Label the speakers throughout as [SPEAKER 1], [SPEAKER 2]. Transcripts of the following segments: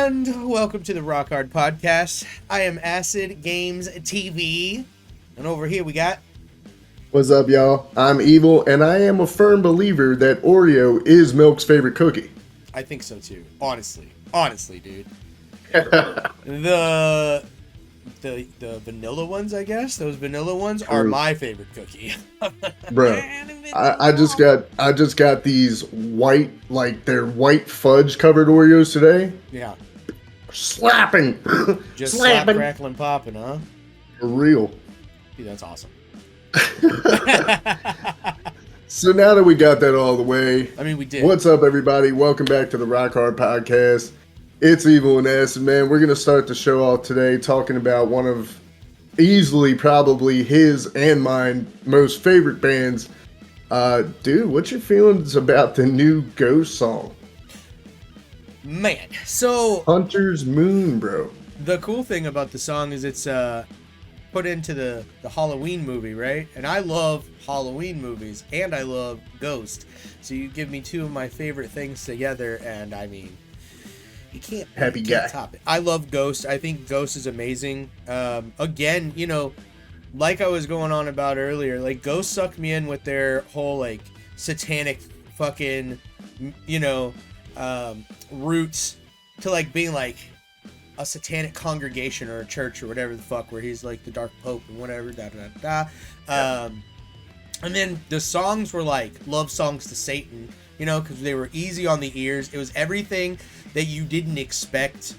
[SPEAKER 1] And welcome to the Rock Hard Podcast. I am Acid Games TV. And over here we got...
[SPEAKER 2] What's up, y'all? I'm Evil, and I am a firm believer that Oreo is Milk's favorite cookie.
[SPEAKER 1] I think so too. Honestly, dude. The vanilla ones, I guess. Those vanilla ones are my favorite cookie.
[SPEAKER 2] Bro, I just got these white, like they're white fudge covered Oreos today.
[SPEAKER 1] Yeah.
[SPEAKER 2] Slapping.
[SPEAKER 1] Just slapping. Slap, crackling, popping, huh?
[SPEAKER 2] For real.
[SPEAKER 1] Dude, that's awesome.
[SPEAKER 2] So now that we got that all the way,
[SPEAKER 1] I mean, we did.
[SPEAKER 2] What's up, everybody? Welcome back to the Rock Hard Podcast. It's Evil and Acid, man. We're gonna start the show off today talking about one of easily probably his and mine most favorite bands. Dude, what's your feelings about the new Ghost song?
[SPEAKER 1] Man, so
[SPEAKER 2] Hunter's Moon, bro.
[SPEAKER 1] The cool thing about the song is it's put into the Halloween movie, right? And I love Halloween movies, and I love Ghost. So you give me two of my favorite things together, and I mean, you can't top it. I love Ghost. I think Ghost is amazing. Again, you know, like I was going on about earlier, like Ghost sucked me in with their whole like satanic fucking, you know, roots to like being like a satanic congregation or a church or whatever the fuck, where he's like the dark pope and whatever, and then the songs were like love songs to Satan, you know, because they were easy on the ears. It was everything that you didn't expect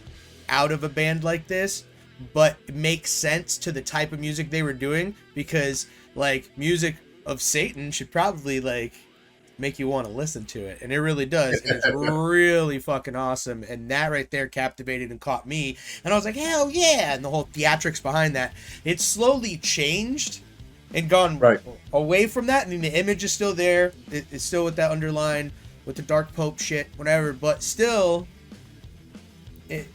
[SPEAKER 1] out of a band like this, but it makes sense to the type of music they were doing, because like music of Satan should probably like make you want to listen to it, and it really does. And it's really fucking awesome, and that right there captivated and caught me, and I was like, hell yeah. And the whole theatrics behind that, it's slowly changed and gone away from that. I mean, the image is still there, it's still with that underline with the dark pope shit, whatever, but still it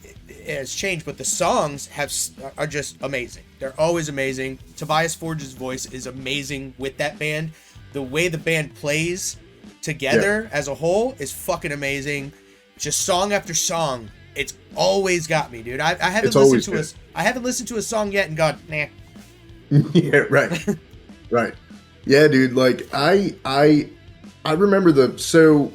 [SPEAKER 1] has changed. But the songs are just amazing. They're always amazing. Tobias Forge's voice is amazing with that band. The way the band plays together as a whole is fucking amazing. Just song after song, it's always got me, dude. I haven't listened to a song yet and gone, nah.
[SPEAKER 2] Yeah, right. Right. Yeah, dude, like I remember so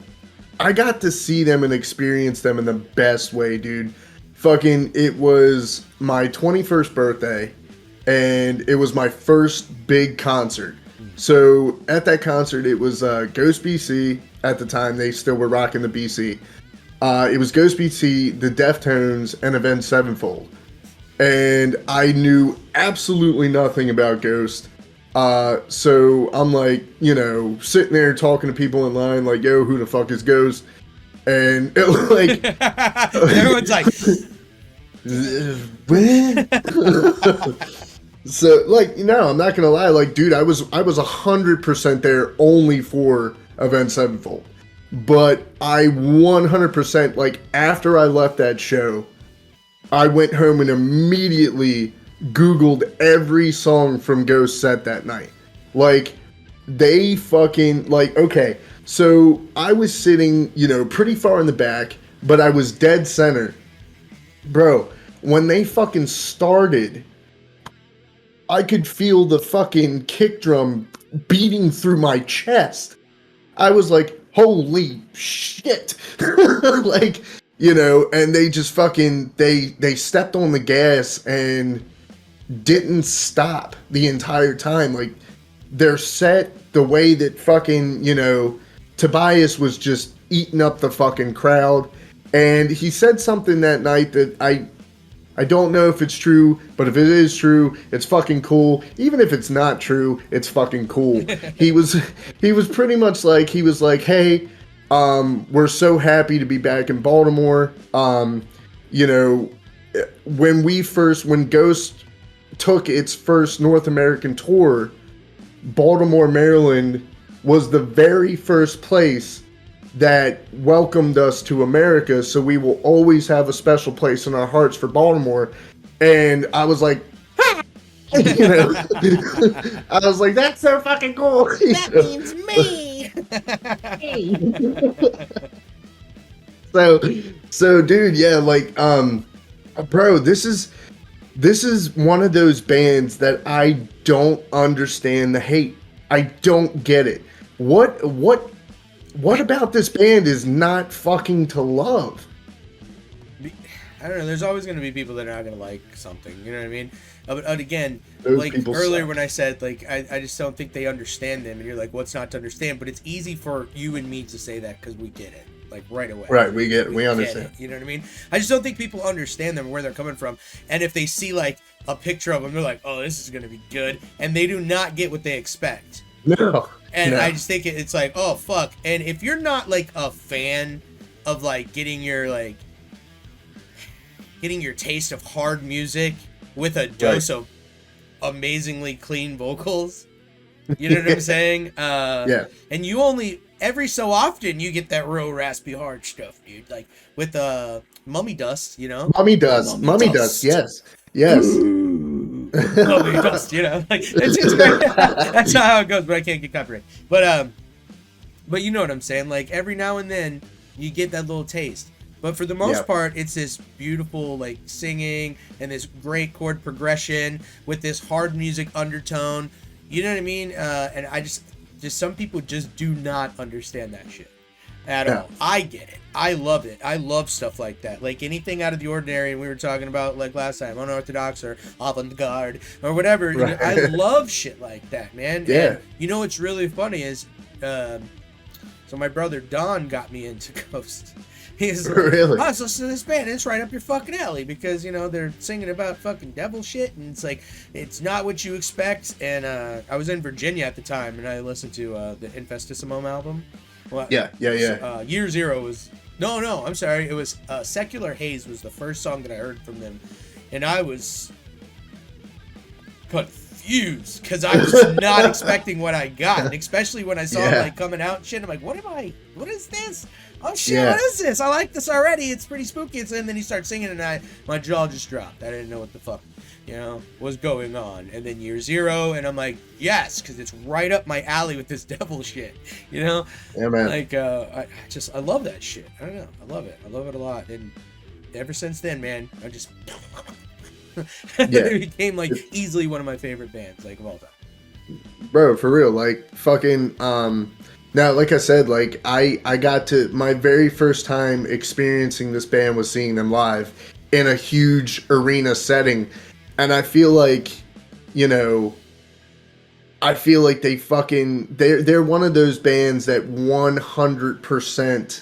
[SPEAKER 2] I got to see them and experience them in the best way, dude. Fucking, it was my 21st birthday, and it was my first big concert. So at that concert, it was Ghost BC. At the time, they still were rocking the BC. It was Ghost BC, the Deftones, and Avenged Sevenfold. And I knew absolutely nothing about Ghost. So I'm like, you know, sitting there talking to people in line, like, yo, who the fuck is Ghost? And it was like...
[SPEAKER 1] Everyone's like...
[SPEAKER 2] So, like, no, I'm not gonna lie, like, dude, I was 100% there only for Avenged Sevenfold. But I 100%, like, after I left that show, I went home and immediately Googled every song from Ghost set that night. Like, they fucking, like, okay, so I was sitting, you know, pretty far in the back, but I was dead center. Bro, when they fucking started, I could feel the fucking kick drum beating through my chest. I was like, holy shit. Like, you know, and they just fucking, they stepped on the gas and didn't stop the entire time. Like, their set, the way that fucking, you know, Tobias was just eating up the fucking crowd. And he said something that night that I don't know if it's true, but if it is true, it's fucking cool. Even if it's not true, it's fucking cool. He was pretty much like, he was like, hey, we're so happy to be back in Baltimore. You know, when Ghost took its first North American tour, Baltimore, Maryland was the very first place that welcomed us to America, so we will always have a special place in our hearts for Baltimore. And I was like, you know, I was like, that's so fucking cool.
[SPEAKER 1] That means me.
[SPEAKER 2] so dude, yeah, like bro, this is one of those bands that I don't understand the hate. I don't get it. What about this band is not fucking to love?
[SPEAKER 1] I don't know. There's always going to be people that are not going to like something. You know what I mean? But again,
[SPEAKER 2] Those
[SPEAKER 1] like
[SPEAKER 2] people
[SPEAKER 1] earlier
[SPEAKER 2] suck.
[SPEAKER 1] when I said, like, I just don't think they understand them. And you're like, what's not to understand? But it's easy for you and me to say that because we get it. Like, right away.
[SPEAKER 2] Right, we
[SPEAKER 1] get
[SPEAKER 2] understand.
[SPEAKER 1] it. You know what I mean? I just don't think people understand them, where they're coming from. And if they see, like, a picture of them, they're like, oh, this is going to be good. And they do not get what they expect.
[SPEAKER 2] No.
[SPEAKER 1] And
[SPEAKER 2] no.
[SPEAKER 1] I just think it's like, oh, fuck. And if you're not, like, a fan of, like, getting your taste of hard music with a dose of amazingly clean vocals, you know what I'm saying?
[SPEAKER 2] Yeah.
[SPEAKER 1] And you only, every so often, you get that real raspy hard stuff, dude. Like, with Mummy Dust, you know?
[SPEAKER 2] Mummy Dust, yes. Yes.
[SPEAKER 1] Mummy Dust, you know? Like, it's great. That's not how it goes, but I can't get copyright. But you know what I'm saying? Like, every now and then, you get that little taste. But for the most part, it's this beautiful, like, singing and this great chord progression with this hard music undertone. You know what I mean? And I just some people just do not understand that shit at all. I get it. I love it. I love stuff like that. Like anything out of the ordinary, and we were talking about, like, last time, unorthodox or avant-garde or whatever.
[SPEAKER 2] Right.
[SPEAKER 1] You know, I love shit like that, man.
[SPEAKER 2] Yeah.
[SPEAKER 1] And you know what's really funny is, so my brother Don got me into Ghost. He's like,
[SPEAKER 2] Really?
[SPEAKER 1] oh, so listen to this band. It's right up your fucking alley because, you know, they're singing about fucking devil shit, and it's like, it's not what you expect. And I was in Virginia at the time, and I listened to the Infestissimum album. Well,
[SPEAKER 2] Yeah.
[SPEAKER 1] Year Zero was I'm sorry. It was Secular Haze was the first song that I heard from them, and I was confused because I was not expecting what I got, and especially when I saw it like coming out and shit. I'm like, what is this? Oh shit, what is this? I like this already. It's pretty spooky. And then he starts singing, and my jaw just dropped. I didn't know what the fuck, was going on. And then Year Zero, and I'm like, yes, because it's right up my alley with this devil shit. Yeah,
[SPEAKER 2] man.
[SPEAKER 1] Like, I love that shit. I don't know. I love it. I love it a lot. And ever since then, man, I just it became like easily one of my favorite bands, like, of all time.
[SPEAKER 2] Bro, for real, like, fucking now, like I said, like, I got to, my very first time experiencing this band was seeing them live in a huge arena setting. And I feel like, they fucking, they're one of those bands that 100%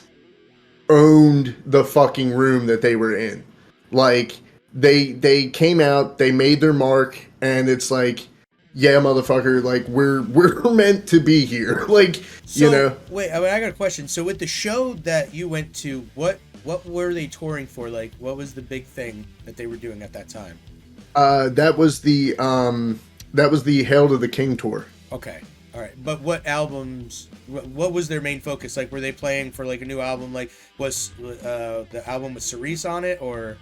[SPEAKER 2] owned the fucking room that they were in. Like, they came out, they made their mark, and it's like, yeah, motherfucker, like, we're meant to be here. Like, Wait,
[SPEAKER 1] I got a question. So with the show that you went to, what were they touring for? Like, what was the big thing that they were doing at that time?
[SPEAKER 2] That was the Hail to the King tour.
[SPEAKER 1] Okay. All right. But what albums, what was their main focus? Like, were they playing for, like, a new album? Like, was the album with Cerise on it, or?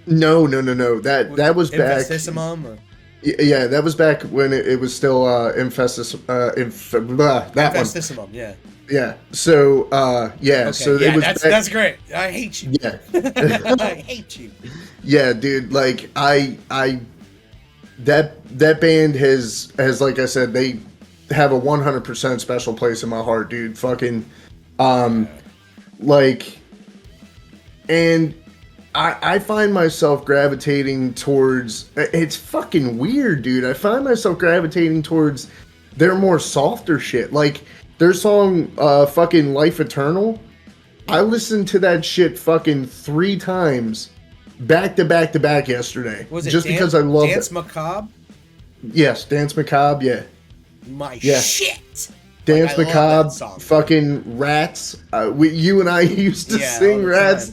[SPEAKER 2] No. That was back.
[SPEAKER 1] Infestissimum, or?
[SPEAKER 2] Yeah, that was back when it was still
[SPEAKER 1] Infestissimum, yeah.
[SPEAKER 2] Yeah. So
[SPEAKER 1] Okay,
[SPEAKER 2] so it was
[SPEAKER 1] that's great. I hate you.
[SPEAKER 2] Yeah.
[SPEAKER 1] I hate you.
[SPEAKER 2] Yeah, dude, like that band has, like I said, they have a 100% special place in my heart, dude. Fucking like, and I find myself gravitating towards, it's fucking weird, dude. I find myself gravitating towards their more softer shit. Like, their song, fucking Life Eternal, I listened to that shit fucking 3 times, back to back to back yesterday.
[SPEAKER 1] Was it
[SPEAKER 2] just because I love it.
[SPEAKER 1] Dance Macabre?
[SPEAKER 2] Yes, Dance Macabre, yeah.
[SPEAKER 1] Shit!
[SPEAKER 2] Dance Macabre, fucking Rats. You and I used to sing Rats,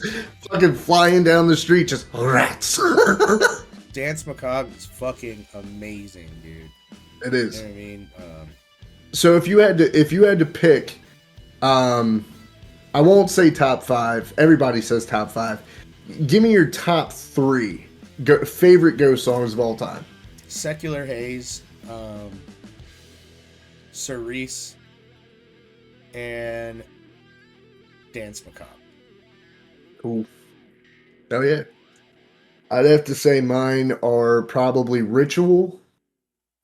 [SPEAKER 2] fucking flying down the street, just Rats.
[SPEAKER 1] Dance Macabre is fucking amazing, dude.
[SPEAKER 2] It is.
[SPEAKER 1] You know what I mean?
[SPEAKER 2] So if you had to pick, I won't say top 5. Everybody says top 5. Give me your top 3 favorite Ghost songs of all time.
[SPEAKER 1] Secular Haze, Cerise, and Dance Macabre.
[SPEAKER 2] Cool. Oh yeah. I'd have to say mine are probably Ritual.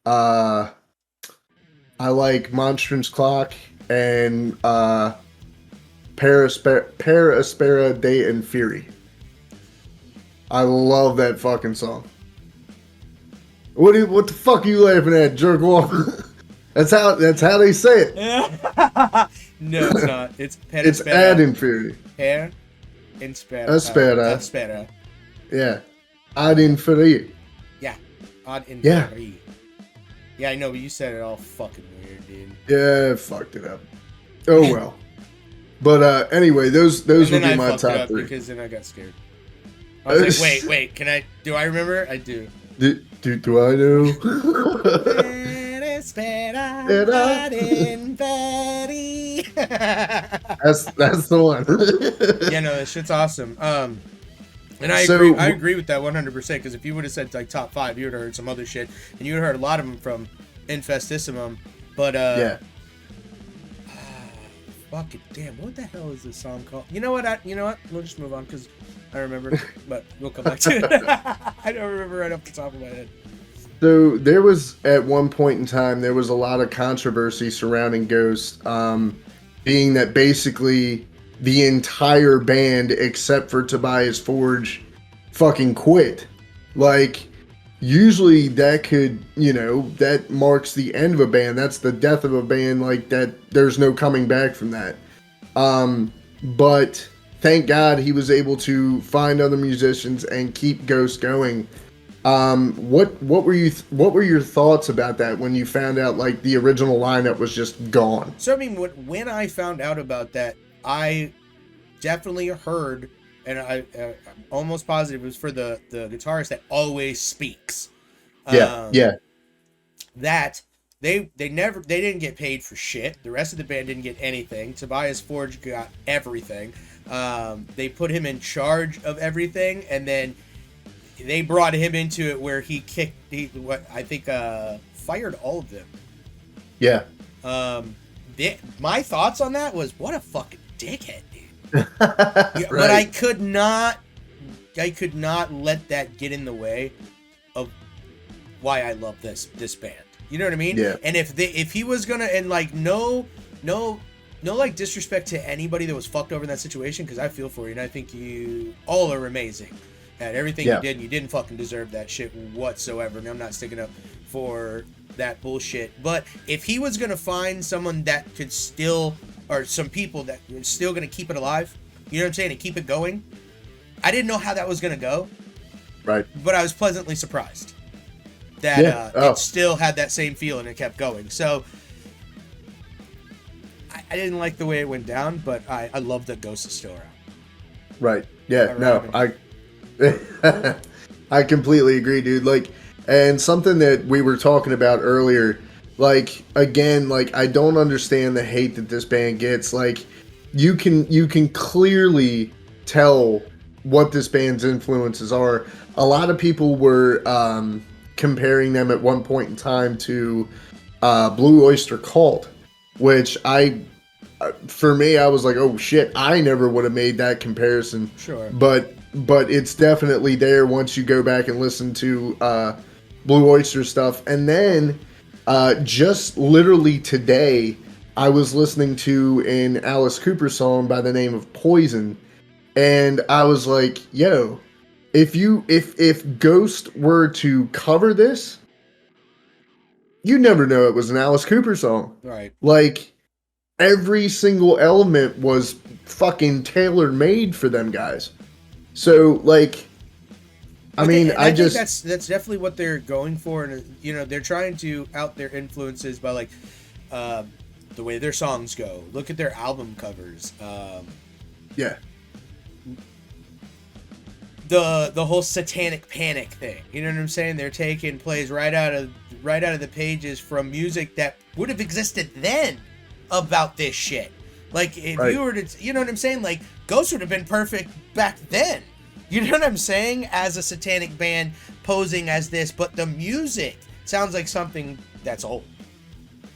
[SPEAKER 2] Uh, I like Monstrance Clock and Paraspera Day and Fury. I love that fucking song. What the fuck are you laughing at, jerk off? that's how they say it.
[SPEAKER 1] No, it's not. It's
[SPEAKER 2] It's Ad and Fury.
[SPEAKER 1] Per Inspera.
[SPEAKER 2] Aspera. Yeah. Ad and Fury.
[SPEAKER 1] Yeah. Ad and
[SPEAKER 2] Yeah.
[SPEAKER 1] Fury. Yeah, I know, but you said it all fucking weird, dude.
[SPEAKER 2] Yeah, I fucked it up. Oh well. But anyway, those would be my top three.
[SPEAKER 1] Because then I got scared. I was like, wait, can I? Do I remember? I do.
[SPEAKER 2] Do I know? That's the one.
[SPEAKER 1] Yeah, no, that shit's awesome. And I agree with that 100%. Because if you would have said like top 5, you would have heard some other shit, and you would have heard a lot of them from Infestissimum. But yeah. Fucking damn! What the hell is this song called? You know what? We'll just move on because I remember, but we'll come back to it. I don't remember right off the top of my head.
[SPEAKER 2] So there was at one point in time there was a lot of controversy surrounding Ghost, being that basically the entire band except for Tobias Forge fucking quit. Like usually that could, that marks the end of a band. That's the death of a band. Like that, there's no coming back from that. But thank God he was able to find other musicians and keep Ghost going. What were your thoughts about that when you found out like the original lineup was just gone?
[SPEAKER 1] So I mean, when I found out about that, I definitely heard, and I'm almost positive it was for the guitarist that always speaks.
[SPEAKER 2] Yeah.
[SPEAKER 1] That they didn't get paid for shit. The rest of the band didn't get anything. Tobias Forge got everything. They put him in charge of everything, and then they brought him into it where he fired all of them.
[SPEAKER 2] Yeah.
[SPEAKER 1] My thoughts on that was, what a fucking dickhead, dude.
[SPEAKER 2] Right.
[SPEAKER 1] But I could not let that get in the way of why I love this band. You know what I mean?
[SPEAKER 2] Yeah.
[SPEAKER 1] And if he was gonna, and like no like disrespect to anybody that was fucked over in that situation, because I feel for you and I think you all are amazing at everything you did, and you didn't fucking deserve that shit whatsoever. And I'm not sticking up for that bullshit. But if he was gonna find someone that could still, or some people that were still gonna keep it alive, you know what I'm saying, and keep it going, I didn't know how that was gonna go.
[SPEAKER 2] Right.
[SPEAKER 1] But I was pleasantly surprised that it still had that same feel and it kept going. So I didn't like the way it went down, but I love that Ghost is still around.
[SPEAKER 2] Right. Yeah. I completely agree, dude. Like, and something that we were talking about earlier, like, again, like, I don't understand the hate that this band gets. Like, you can clearly tell what this band's influences are. A lot of people were comparing them at one point in time to Blue Oyster Cult, which for me, I was like, oh shit, I never would have made that comparison.
[SPEAKER 1] Sure.
[SPEAKER 2] But it's definitely there once you go back and listen to Blue Oyster stuff. And then just literally today, I was listening to an Alice Cooper song by the name of Poison, and I was like, yo, if Ghost were to cover this, you'd never know it was an Alice Cooper song.
[SPEAKER 1] Right.
[SPEAKER 2] Like, every single element was fucking tailor-made for them guys. So, like, I mean,
[SPEAKER 1] I think that's definitely what they're going for, and they're trying to out their influences by like the way their songs go. Look at their album covers.
[SPEAKER 2] Yeah.
[SPEAKER 1] The whole Satanic Panic thing. You know what I'm saying? They're taking plays right out of the pages from music that would have existed then about this shit. Like, if you were to, you know what I'm saying? Like, Ghost would have been perfect back then. You know what I'm saying? As a satanic band posing as this, but the music sounds like something that's old.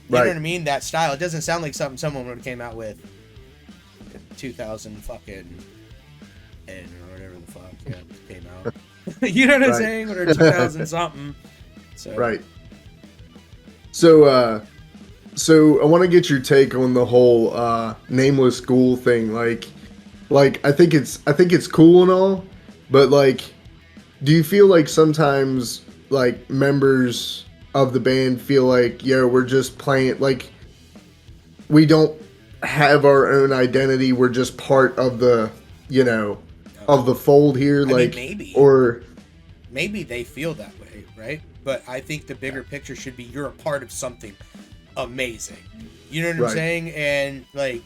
[SPEAKER 1] You know what I mean? That style. It doesn't sound like something someone would have came out with in 2000 fucking or whatever the fuck came out. You know what I'm saying? Or 2000 something. So.
[SPEAKER 2] Right. So I want to get your take on the whole nameless ghoul thing. Like I think it's cool and all, but like, do you feel like sometimes like members of the band feel like, yo, we're just playing, like, we don't have our own identity, we're just part of the, you know, of the fold here? Like,
[SPEAKER 1] maybe.
[SPEAKER 2] Or
[SPEAKER 1] maybe they feel that way, right? But I think the bigger picture should be you're a part of something amazing. You know what I'm saying? And like,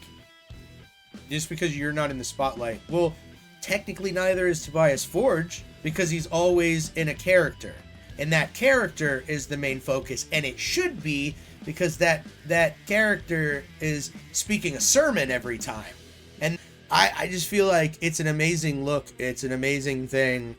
[SPEAKER 1] just because you're not in the spotlight, well, technically neither is Tobias Forge, because he's always in a character, and that character is the main focus, and it should be, because that character is speaking a sermon every time. And I just feel like it's an amazing look. It's an amazing thing.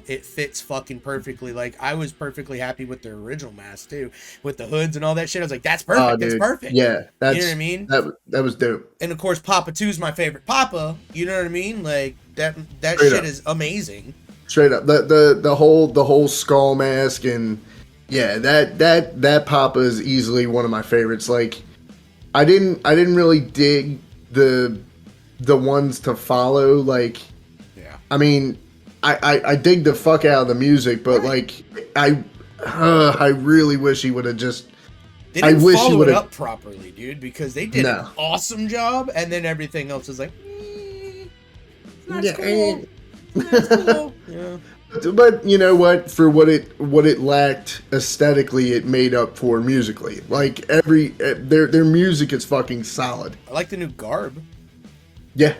[SPEAKER 1] It fits fucking perfectly. Like, I was perfectly happy with their original mask too, with the hoods and all that shit. I was like, that's perfect. That's perfect.
[SPEAKER 2] Yeah, that's,
[SPEAKER 1] you know what I mean?
[SPEAKER 2] That was dope.
[SPEAKER 1] And of course, Papa 2's my favorite Papa. You know what I mean? Like, that
[SPEAKER 2] Straight
[SPEAKER 1] shit
[SPEAKER 2] up.
[SPEAKER 1] is amazing.
[SPEAKER 2] Straight up, the whole skull mask, and yeah, that Papa is easily one of my favorites. Like, I didn't really dig the ones to follow. Like,
[SPEAKER 1] yeah,
[SPEAKER 2] I mean, I dig the fuck out of the music, but like, I really wish he would have just.
[SPEAKER 1] They didn't follow it up properly, dude, because they did an awesome job, and then everything else is like, that's cool. That's cool. Yeah.
[SPEAKER 2] But you know what? For what it lacked aesthetically, it made up for musically. Like, their music is fucking solid.
[SPEAKER 1] I like the new garb.
[SPEAKER 2] Yeah.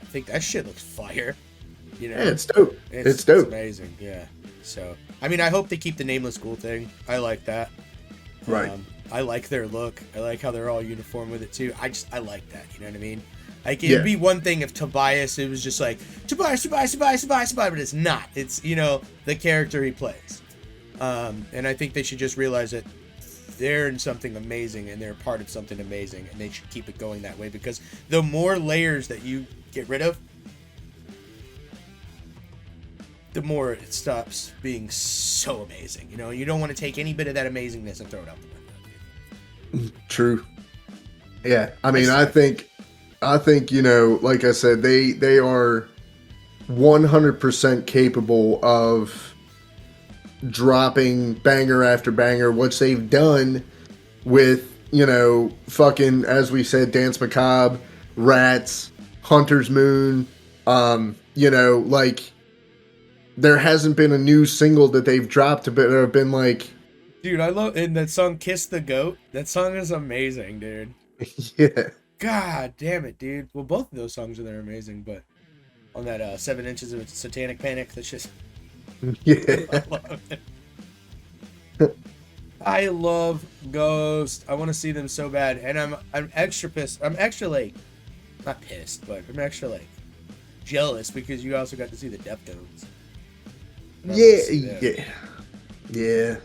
[SPEAKER 1] I think that shit looks fire. You know?
[SPEAKER 2] Yeah, it's dope. It's dope.
[SPEAKER 1] It's amazing. Yeah. So, I mean, I hope they keep the nameless ghoul thing. I like that.
[SPEAKER 2] Right.
[SPEAKER 1] I like their look. I like how they're all uniform with it too. I like that. You know what I mean? Like, it'd be one thing if Tobias, it was just like, Tobias, but it's not. It's, you know, the character he plays. And I think they should just realize that they're in something amazing, and they're part of something amazing, and they should keep it going that way, because the more layers that you get rid of, the more it stops being so amazing. You know, you don't want to take any bit of that amazingness and throw it out the window.
[SPEAKER 2] True. Yeah, I mean, I think, you know, like I said, they are 100% capable of dropping banger after banger, which they've done with, you know, fucking, as we said, Dance Macabre, Rats, Hunter's Moon. You know, like, there hasn't been a new single that they've dropped that have been like,
[SPEAKER 1] dude, I love, and that song Kiss the Goat, that song is amazing, dude.
[SPEAKER 2] Yeah.
[SPEAKER 1] God damn it, dude. Well, both of those songs are amazing, but on that 7 Inches of Satanic Panic, that's just...
[SPEAKER 2] Yeah.
[SPEAKER 1] I love it. I love Ghost. I want to see them so bad, and I'm extra pissed. I'm extra, like, not pissed, but I'm extra, like, jealous, because you also got to see the Deftones.
[SPEAKER 2] Yeah.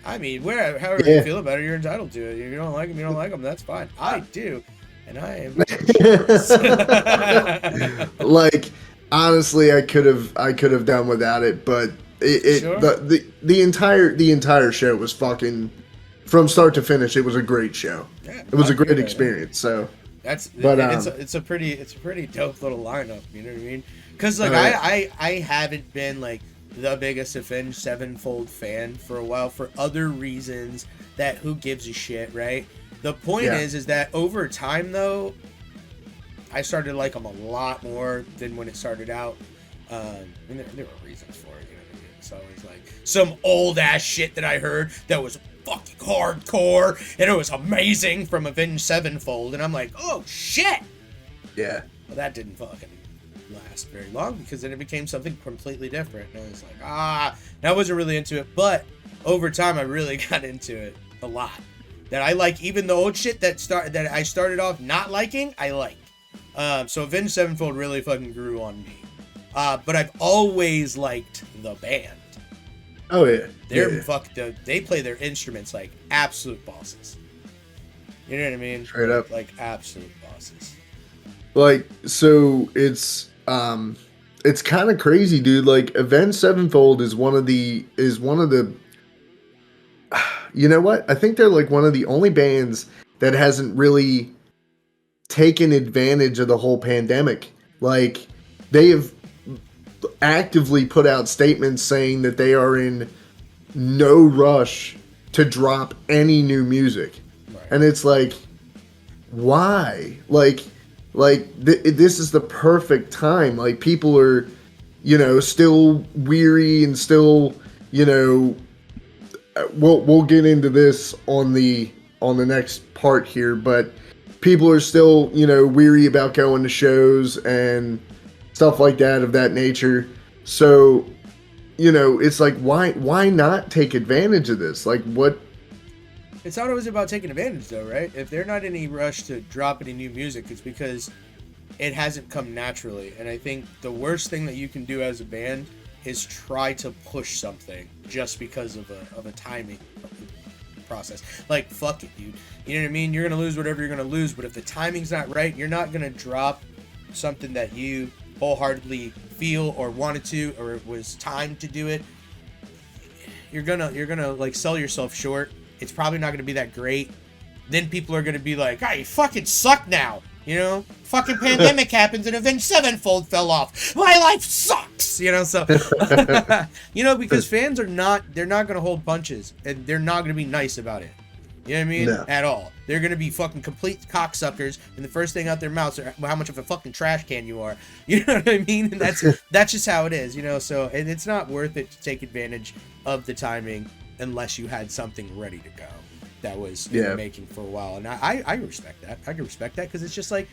[SPEAKER 1] I mean, however you feel about it, you're entitled to it. If you don't like them, you don't like them. That's fine. I do, and I am.
[SPEAKER 2] Like, honestly, I could have done without it, but the entire show was fucking, from start to finish. It was a great show. Yeah, it was a great experience. So
[SPEAKER 1] it's a pretty dope little lineup. You know what I mean? Because like I haven't been like the biggest Avenged Sevenfold fan for a while, for other reasons that who gives a shit, right? The point is that over time, though, I started to like them a lot more than when it started out. And there were reasons for it, you know what I mean? It's always like some old ass shit that I heard that was fucking hardcore, and it was amazing from Avenged Sevenfold, and I'm like, oh shit!
[SPEAKER 2] Yeah.
[SPEAKER 1] Well, that didn't fucking last very long, because then it became something completely different, and I was like, I wasn't really into it, but over time I really got into it a lot. That I like, even the old shit that I started off not liking, I like. So Avenged Sevenfold really fucking grew on me. But I've always liked the band.
[SPEAKER 2] Oh yeah.
[SPEAKER 1] They play their instruments like absolute bosses. You know what I mean?
[SPEAKER 2] Straight up.
[SPEAKER 1] Like absolute bosses.
[SPEAKER 2] Like, so it's kind of crazy, dude. Like, Avenged Sevenfold is one of the you know what? I think they're like one of the only bands that hasn't really taken advantage of the whole pandemic. Like, they have actively put out statements saying that they are in no rush to drop any new music.
[SPEAKER 1] Right.
[SPEAKER 2] And it's like, why? This is the perfect time. Like, people are, still weary and still, we'll get into this on the next part here, but people are still, weary about going to shows and stuff like that of that nature. So, it's like, why not take advantage of this? Like, what?
[SPEAKER 1] It's not always about taking advantage, though, right? If they're not in any rush to drop any new music, it's because it hasn't come naturally. And I think the worst thing that you can do as a band is try to push something just because of a timing process. Like, fuck it, dude. You know what I mean? You're going to lose whatever you're going to lose, but if the timing's not right, you're not going to drop something that you wholeheartedly feel or wanted to, or it was time to do it. You're gonna like sell yourself short. It's probably not gonna be that great. Then people are gonna be like, "Hey, you fucking suck now." Fucking pandemic happens and Avenged Sevenfold fell off. My life sucks. So because fans they're not gonna hold punches, and they're not gonna be nice about it. You know what I mean?
[SPEAKER 2] No.
[SPEAKER 1] At all. They're going to be fucking complete cocksuckers, and the first thing out their mouths are how much of a fucking trash can you are. You know what I mean? And that's just how it is, so and it's not worth it to take advantage of the timing unless you had something ready to go that was in the making for a while. And I respect that. I can respect that because it's just like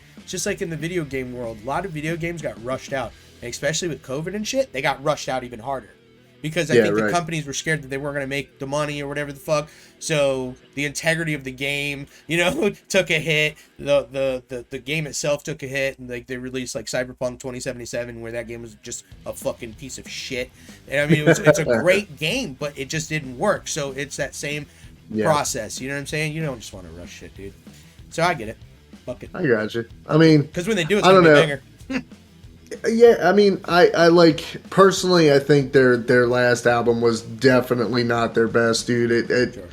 [SPEAKER 1] in the video game world. A lot of video games got rushed out, and especially with COVID and shit, they got rushed out even harder. Because I think the companies were scared that they weren't going to make the money or whatever the fuck. So the integrity of the game, took a hit. The game itself took a hit, and like they released like Cyberpunk 2077, where that game was just a fucking piece of shit. And I mean, it's a great game, but it just didn't work. So it's that same process. You know what I'm saying? You don't just want to rush shit, dude. So I get it. Fuck it.
[SPEAKER 2] I got you. I mean,
[SPEAKER 1] because when they do, it's gonna be a banger.
[SPEAKER 2] Yeah, I mean, I like, personally, I think their last album was definitely not their best, dude.
[SPEAKER 1] Sure.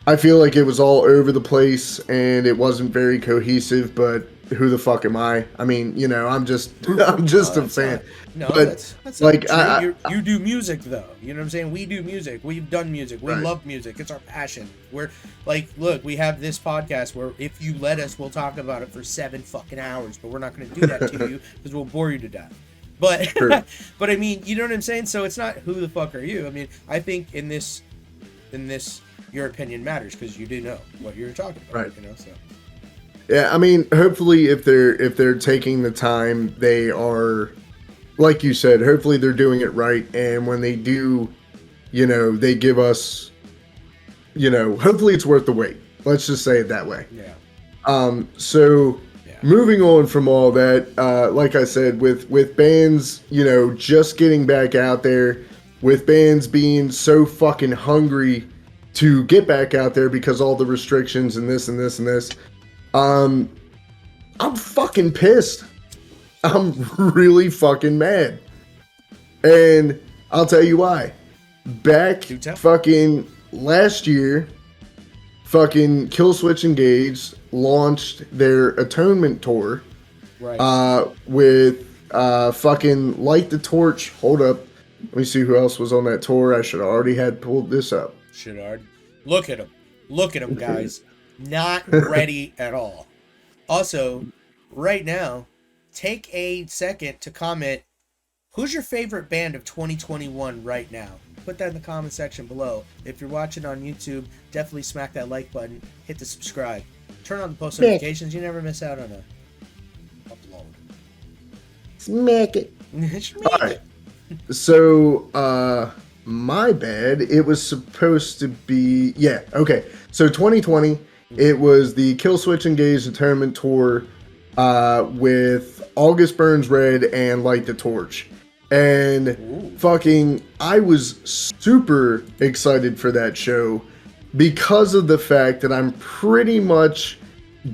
[SPEAKER 2] I feel like it was all over the place and it wasn't very cohesive, but who the fuck am I? I mean, I'm just a fan.
[SPEAKER 1] That's like, not true. You do music, though. You know what I'm saying? We do music. We've done music. We love music. It's our passion. We're like, look, we have this podcast where if you let us, we'll talk about it for 7 fucking hours, but we're not going to do that to you because we'll bore you to death. But, but I mean, you know what I'm saying? So it's not who the fuck are you? I mean, I think in this, your opinion matters because you do know what you're talking about. Right. So.
[SPEAKER 2] Yeah, I mean, hopefully if they're taking the time, they are, like you said, hopefully they're doing it right. And when they do, they give us, hopefully it's worth the wait. Let's just say it that way.
[SPEAKER 1] Yeah.
[SPEAKER 2] Moving on from all that, like I said, with bands, just getting back out there, with bands being so fucking hungry to get back out there because all the restrictions and this and this and this. I'm fucking pissed. I'm really fucking mad. And I'll tell you why. Back fucking last year, fucking Killswitch Engage launched their Atonement tour.
[SPEAKER 1] Right.
[SPEAKER 2] With fucking Light the Torch. Hold up. Let me see who else was on that tour. I should have already had pulled this up.
[SPEAKER 1] Should already. Look at them, guys. Not ready at all. Also, right now, take a second to comment, who's your favorite band of 2021 right now? Put that in the comment section below. If you're watching on YouTube, definitely smack that like button, hit the subscribe, turn on the post notifications. You never miss out on a upload.
[SPEAKER 2] Smack it.
[SPEAKER 1] Smack it.
[SPEAKER 2] So, my bad. It was supposed to be... Yeah, okay. So, 2020, it was the Killswitch Engage Atonement Tour with August Burns Red and Light the Torch. And fucking... I was super excited for that show because of the fact that I'm pretty much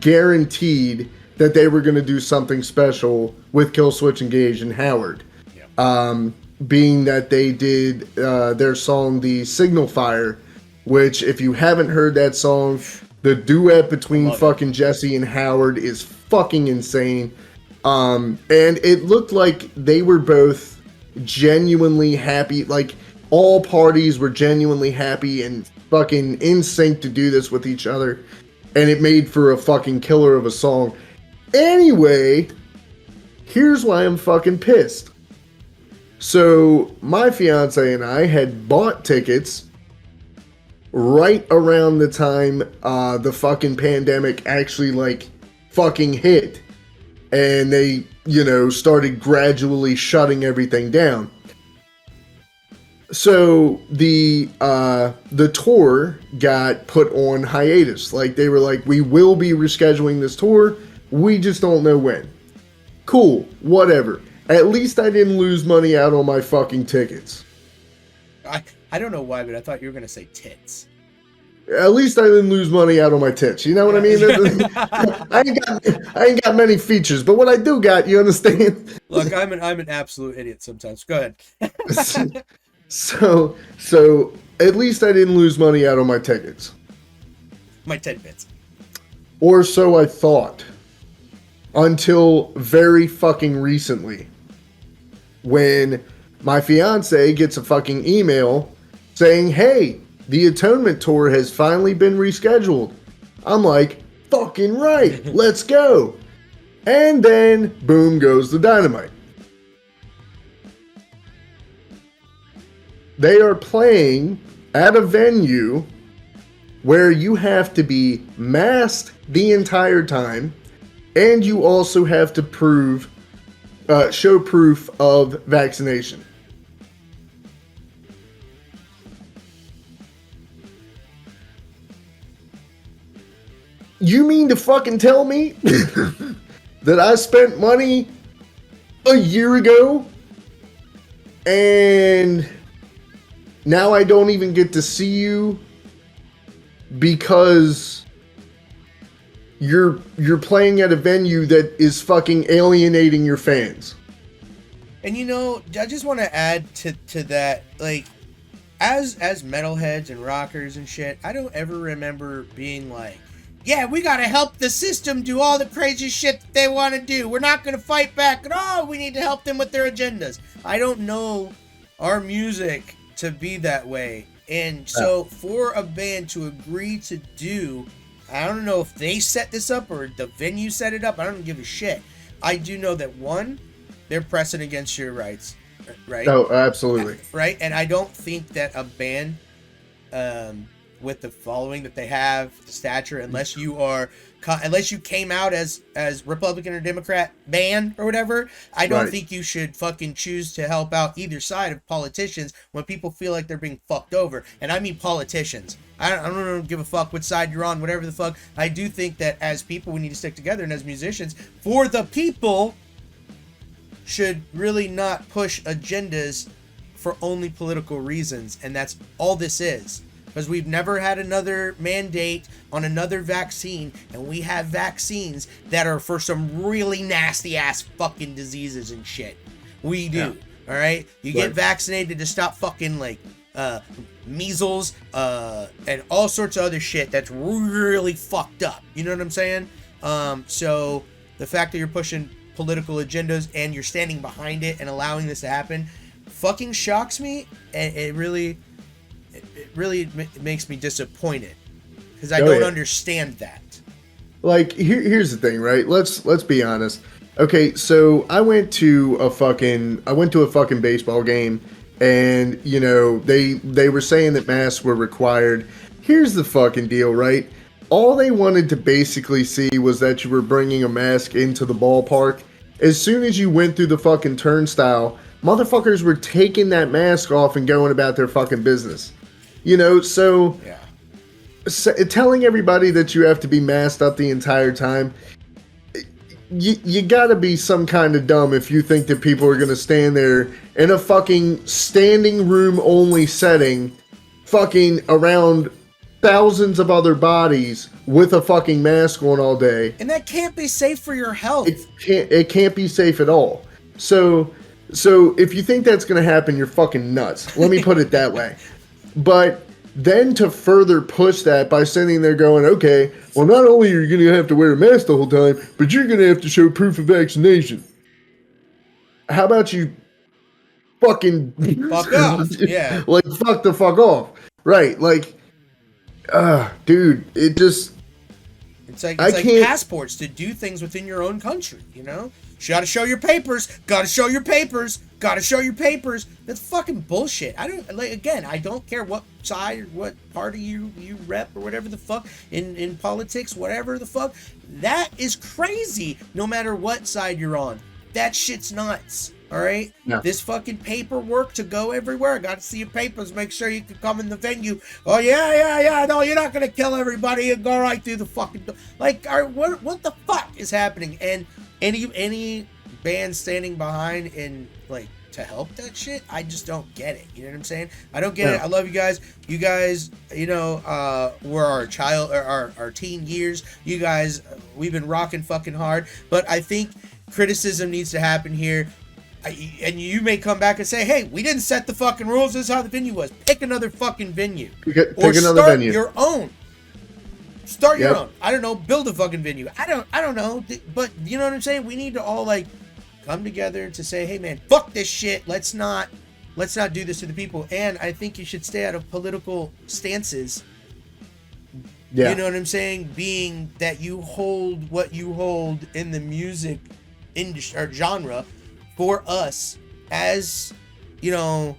[SPEAKER 2] guaranteed that they were going to do something special with Killswitch Engage and Howard.
[SPEAKER 1] Yeah.
[SPEAKER 2] Being that they did their song, The Signal Fire, which, if you haven't heard that song, the duet between fucking Jesse and Howard is fucking insane. And it looked like they were both genuinely happy. Like, all parties were genuinely happy and fucking in sync to do this with each other. And it made for a fucking killer of a song. Anyway, here's why I'm fucking pissed. So, my fiance and I had bought tickets right around the time the fucking pandemic actually, like, fucking hit. And they, you know, started gradually shutting everything down. So, the tour got put on hiatus. Like, they were like, we will be rescheduling this tour, we just don't know when. Cool, whatever. At least I didn't lose money out on my fucking tickets.
[SPEAKER 1] I don't know why, but I thought you were going to say tits.
[SPEAKER 2] At least I didn't lose money out on my tits. You know what I mean? I ain't got many features, but what I do got, you understand?
[SPEAKER 1] Look, I'm an absolute idiot sometimes. Go ahead.
[SPEAKER 2] So at least I didn't lose money out on my tickets.
[SPEAKER 1] My tidbits.
[SPEAKER 2] Or so I thought. Until very fucking recently. When my fiance gets a fucking email saying, hey, the Atonement Tour has finally been rescheduled. I'm like, fucking right, let's go. And then, boom goes the dynamite. They are playing at a venue where you have to be masked the entire time, and you also have to show proof of vaccination. You mean to fucking tell me that I spent money a year ago and now I don't even get to see you because you're playing at a venue that is fucking alienating your fans?
[SPEAKER 1] And you know, I just want to add to that, like, as metalheads and rockers and shit, I don't ever remember being like, yeah, we gotta help the system do all the crazy shit that they want to do. We're not gonna fight back at all. We need to help them with their agendas. I don't know our music to be that way. And so for a band to agree to do, I don't know if they set this up or the venue set it up. I don't give a shit. I do know that, one, they're pressing against your rights, right? Oh,
[SPEAKER 2] absolutely.
[SPEAKER 1] Right? And I don't think that a band with the following that they have, the stature, unless you came out as Republican or Democrat band or whatever, I don't think you should fucking choose to help out either side of politicians when people feel like they're being fucked over. And I mean politicians. I don't give a fuck what side you're on, whatever the fuck. I do think that as people, we need to stick together, and as musicians, for the people, should really not push agendas for only political reasons. And that's all this is. Because we've never had another mandate on another vaccine, and we have vaccines that are for some really nasty ass fucking diseases and shit. We do. All right? You get vaccinated to stop fucking like measles and all sorts of other shit that's really fucked up. You know what I'm saying? So the fact that you're pushing political agendas and you're standing behind it and allowing this to happen fucking shocks me, and it really makes me disappointed because I don't understand that.
[SPEAKER 2] Like, here's the thing, right? Let's be honest. Okay, so I went to a fucking baseball game, and you know they were saying that masks were required. Here's the fucking deal, right? All they wanted to basically see was that you were bringing a mask into the ballpark. As soon as you went through the fucking turnstile, motherfuckers were taking that mask off and going about their fucking business. You know, so telling everybody that you have to be masked up the entire time, you gotta be some kind of dumb if you think that people are gonna stand there in a fucking standing room only setting, fucking around thousands of other bodies with a fucking mask on all day.
[SPEAKER 1] And that can't be safe for your health.
[SPEAKER 2] It can't be safe at all. So if you think that's going to happen, you're fucking nuts. Let me put it that way. But then to further push that by sitting there going, okay, well, not only are you going to have to wear a mask the whole time, but you're going to have to show proof of vaccination. How about you fucking
[SPEAKER 1] fuck off? Yeah.
[SPEAKER 2] Like, fuck the fuck off. Right. Like, dude, it just...
[SPEAKER 1] It's like passports to do things within your own country, you know? You gotta show your papers. Gotta show your papers. Gotta show your papers. That's fucking bullshit. I don't care what side or what party you rep or whatever the fuck in politics, whatever the fuck. That is crazy. No matter what side you're on, that shit's nuts. All right.
[SPEAKER 2] No.
[SPEAKER 1] This fucking paperwork to go everywhere. I got to see your papers. Make sure you can come in the venue. Oh yeah. No, you're not gonna kill everybody. You go right through the fucking door. Like, what the fuck is happening? And any band standing behind and like to help that shit, I just don't get it. You know what I'm saying? I don't get it. I love you guys. You guys, you know, were our teen years. You guys, we've been rocking fucking hard. But I think criticism needs to happen here. And you may come back and say, hey, we didn't set the fucking rules. This is how the venue was. Pick another fucking venue.
[SPEAKER 2] Pick another venue.
[SPEAKER 1] Your own. Start your own. I don't know. Build a fucking venue. I don't know. But you know what I'm saying? We need to all like come together to say, hey man, fuck this shit. Let's not do this to the people. And I think you should stay out of political stances. Yeah. You know what I'm saying? Being that you hold what you hold in the music industry or genre. For us, as you know,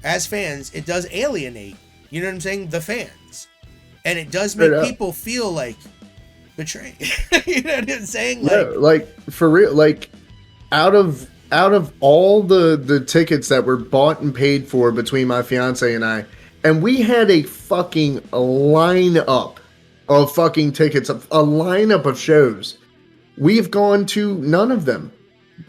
[SPEAKER 1] as fans, it does alienate. You know what I'm saying? The fans, and it does make people feel like betrayed. You know what I'm saying?
[SPEAKER 2] Like for real. Like out of all the tickets that were bought and paid for between my fiance and I, and we had a fucking lineup of fucking tickets, a lineup of shows. We've gone to none of them.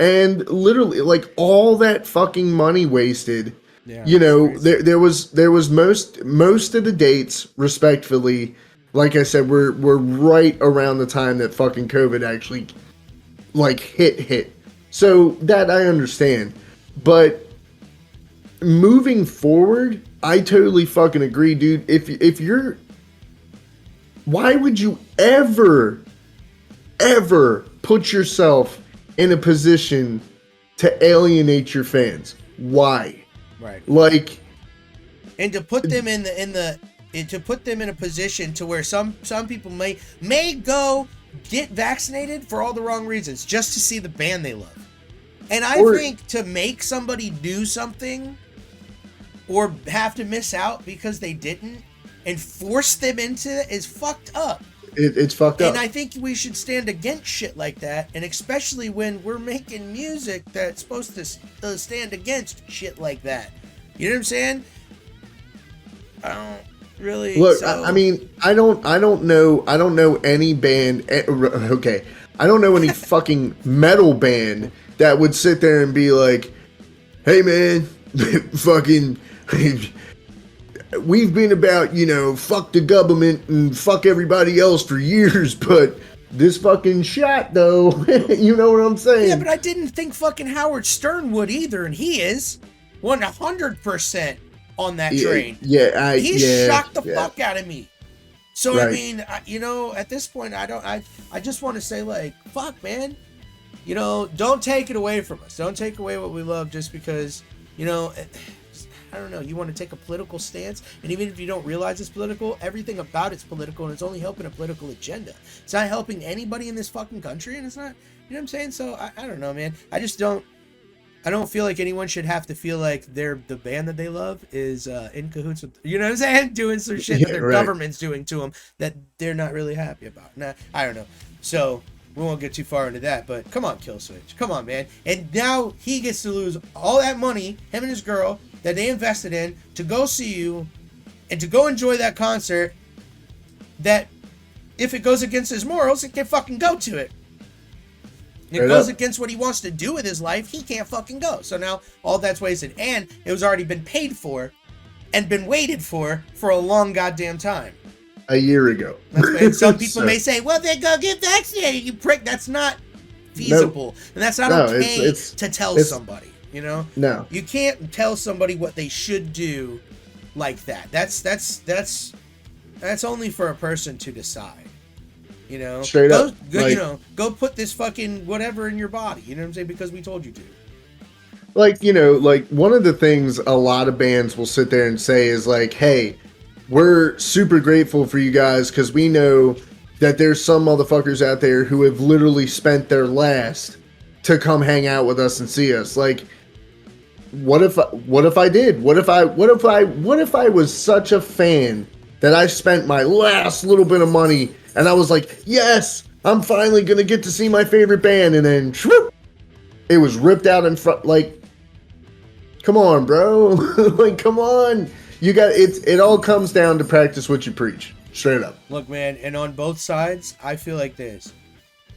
[SPEAKER 2] And literally, like, all that fucking money wasted. Yeah, you know, there was most of the dates, respectfully, like I said, were right around the time that fucking COVID actually like hit. So that I understand. But moving forward, I totally fucking agree, dude. If you're, why would you ever put yourself in a position to alienate your fans? Why?
[SPEAKER 1] Right.
[SPEAKER 2] Like,
[SPEAKER 1] and to put them in a position to where some people may go get vaccinated for all the wrong reasons, just to see the band they love. And I think to make somebody do something or have to miss out because they didn't and force them into it is fucked up.
[SPEAKER 2] It's fucked up.
[SPEAKER 1] And I think we should stand against shit like that, and especially when we're making music that's supposed to stand against shit like that. You know what I'm saying? I don't really.
[SPEAKER 2] Look, I mean, I don't know any band. Okay, I don't know any fucking metal band that would sit there and be like, "Hey, man, fucking." We've been about, you know, fuck the government and fuck everybody else for years, but this fucking shot, though, you know what I'm saying?
[SPEAKER 1] Yeah, but I didn't think fucking Howard Stern would either, and he is 100% on that train. He shocked the fuck out of me. So, right. I mean, you know, at this point, I just want to say, like, fuck, man. You know, don't take it away from us. Don't take away what we love just because, you know... I don't know, you want to take a political stance, and even if you don't realize it's political, everything about it's political, and it's only helping a political agenda. It's not helping anybody in this fucking country, and it's not, you know what I'm saying? So, I don't know, man. I don't feel like anyone should have to feel like the band that they love is in cahoots with, you know what I'm saying? Doing some shit that their government's doing to them that they're not really happy about. Nah, I don't know. So, we won't get too far into that, but come on, Killswitch. Come on, man. And now he gets to lose all that money, him and his girl, that they invested in to go see you and to go enjoy that concert, that if it goes against his morals, he can't fucking go to it. If it goes against what he wants to do with his life, he can't fucking go. So now all that's wasted. And it was already been paid for and been waited for a long goddamn time.
[SPEAKER 2] A year ago.
[SPEAKER 1] And some people may say, well, then go get vaccinated, you prick. That's not feasible. And that's not okay to tell somebody, you know?
[SPEAKER 2] No.
[SPEAKER 1] You can't tell somebody what they should do like that. That's only for a person to decide. You know?
[SPEAKER 2] Straight up.
[SPEAKER 1] Go, you know, go put this fucking whatever in your body. You know what I'm saying? Because we told you to.
[SPEAKER 2] Like, you know, like one of the things a lot of bands will sit there and say is like, hey, we're super grateful for you guys because we know that there's some motherfuckers out there who have literally spent their last to come hang out with us and see us. Like, what if I did? What if I was such a fan that I spent my last little bit of money and I was like, yes, I'm finally gonna get to see my favorite band, and then shroop, it was ripped out in front. Like, come on, bro. Like, come on. You got it all comes down to practice what you preach. Straight up.
[SPEAKER 1] Look, man, and on both sides, I feel like this.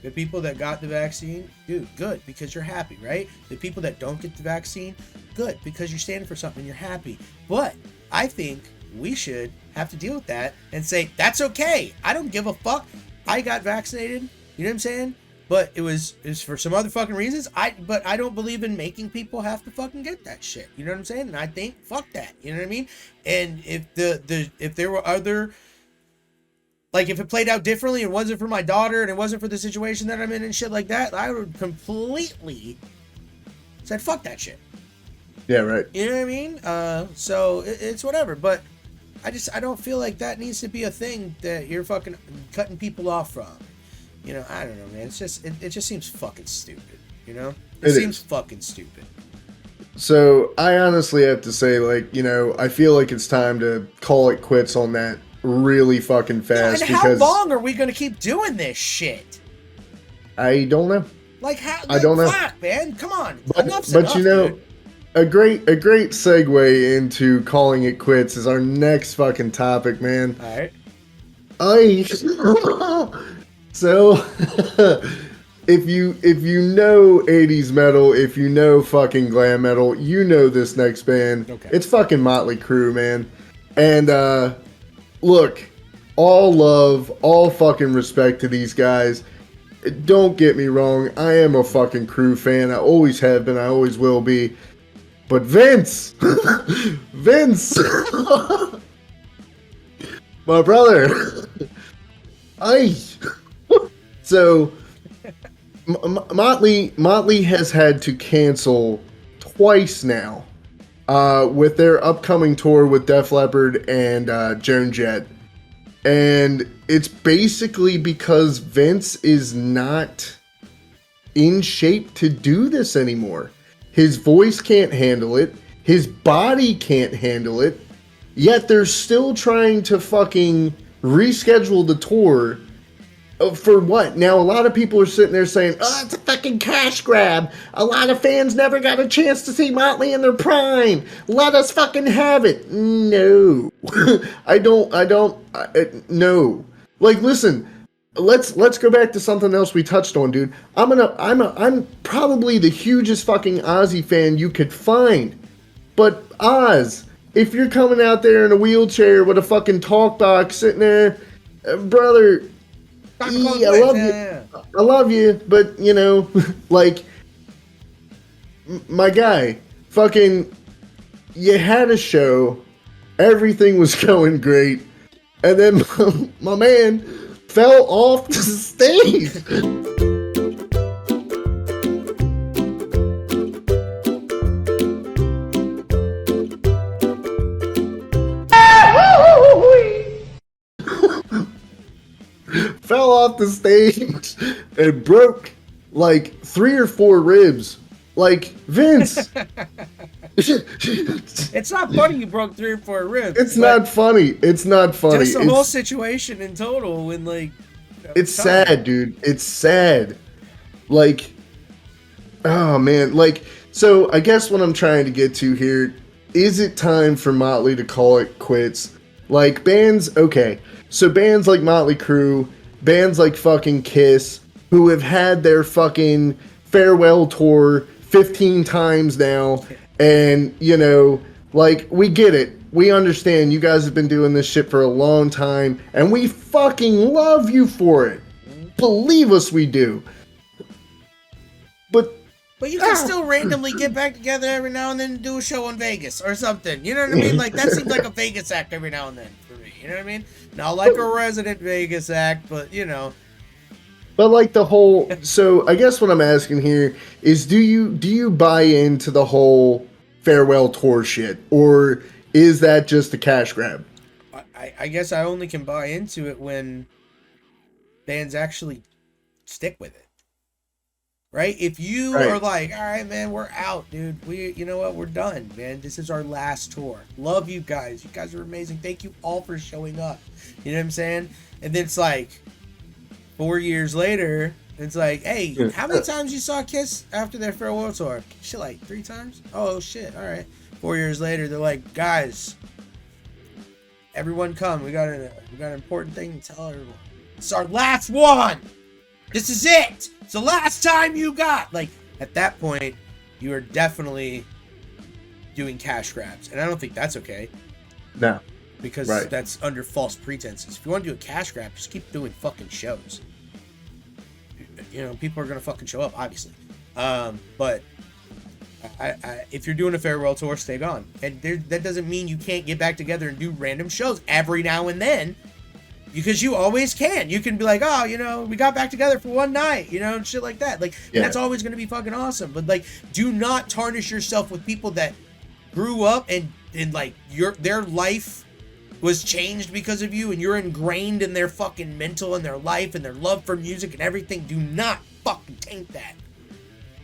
[SPEAKER 1] The people that got the vaccine, dude, good, because you're happy, right? The people that don't get the vaccine, good, because you're standing for something, you're happy. But I think we should have to deal with that and say, that's okay. I don't give a fuck. I got vaccinated. You know what I'm saying? But it was for some other fucking reasons. But I don't believe in making people have to fucking get that shit. You know what I'm saying? And I think fuck that. You know what I mean? And if if there were other, like, if it played out differently, it wasn't for my daughter and it wasn't for the situation that I'm in and shit like that, I would completely said fuck that shit.
[SPEAKER 2] Yeah, right.
[SPEAKER 1] You know what I mean? So it's whatever. But I don't feel like that needs to be a thing that you're fucking cutting people off from. You know, I don't know, man. It's just it just seems fucking stupid. You know, it seems fucking stupid.
[SPEAKER 2] So I honestly have to say, like, you know, I feel like it's time to call it quits on that really fucking fast.
[SPEAKER 1] And how long are we gonna keep doing this shit?
[SPEAKER 2] I don't know.
[SPEAKER 1] Like, how?
[SPEAKER 2] I don't know,
[SPEAKER 1] man. Come on.
[SPEAKER 2] But you know, dude. a great segue into calling it quits is our next fucking topic, man.
[SPEAKER 1] All right.
[SPEAKER 2] So, if you know 80s metal, if you know fucking glam metal, you know this next band.
[SPEAKER 1] Okay.
[SPEAKER 2] It's fucking Motley Crue, man. And look, all love, all fucking respect to these guys. Don't get me wrong, I am a fucking Crue fan. I always have been, I always will be. But Vince, my brother, So, Motley has had to cancel twice now with their upcoming tour with Def Leppard and Joan Jett. And it's basically because Vince is not in shape to do this anymore. His voice can't handle it. His body can't handle it. Yet they're still trying to fucking reschedule the tour. For what? Now, a lot of people are sitting there saying, oh, it's a fucking cash grab. A lot of fans never got a chance to see Motley in their prime. Let us fucking have it. No. No. Like, listen, let's go back to something else we touched on, dude. I'm probably the hugest fucking Ozzy fan you could find. But Oz, if you're coming out there in a wheelchair with a fucking talk box sitting there, brother, I love you. I love you, but you know, like, my guy, fucking, you had a show, everything was going great, and then my man fell off the stage. Fell off the stage and broke like 3 or 4 ribs. Like, Vince.
[SPEAKER 1] It's not funny you broke 3 or 4 ribs.
[SPEAKER 2] It's not funny. It's not funny.
[SPEAKER 1] Just the whole situation in total when, like, you know,
[SPEAKER 2] it's sad, dude. It's sad. Like, oh man. Like, so I guess what I'm trying to get to here, is it time for Motley to call it quits? Like, bands, okay. So bands like Motley Crue, bands like fucking Kiss, who have had their fucking farewell tour 15 times now, and, you know, Like, we get it. We understand you guys have been doing this shit for a long time, and we fucking love you for it. Believe us, we do. But
[SPEAKER 1] you can still randomly get back together every now and then and do a show in Vegas or something. You know what I mean? Like, that seems like a Vegas act every now and then for me. You know what I mean? Not like a resident Vegas act, but, you know.
[SPEAKER 2] But like the whole, so I guess what I'm asking here is, do you buy into the whole farewell tour shit, or is that just a cash grab?
[SPEAKER 1] I guess I only can buy into it when bands actually stick with it, right? If you are like, all right, man, we're out, dude. You know what? We're done, man. This is our last tour. Love you guys. You guys are amazing. Thank you all for showing up. You know what I'm saying? And then it's like 4 years later, it's like, hey, how many times you saw Kiss after their farewell tour? Shit, like 3 times? Oh, shit. All right. 4 years later, they're like, guys, everyone come. We got an important thing to tell everyone. It's our last one. This is it. It's the last time you got. Like, at that point, you are definitely doing cash grabs. And I don't think that's okay.
[SPEAKER 2] No.
[SPEAKER 1] Because that's under false pretenses. If you want to do a cash grab, just keep doing fucking shows. You know, people are going to fucking show up, obviously. But if you're doing a farewell tour, stay gone. And that doesn't mean you can't get back together and do random shows every now and then. Because you always can. You can be like, oh, you know, we got back together for one night, you know, and shit like that. Like, that's always going to be fucking awesome. But, like, do not tarnish yourself with people that grew up and like, their life was changed because of you, and you're ingrained in their fucking mental and their life and their love for music and everything. Do not fucking taint that.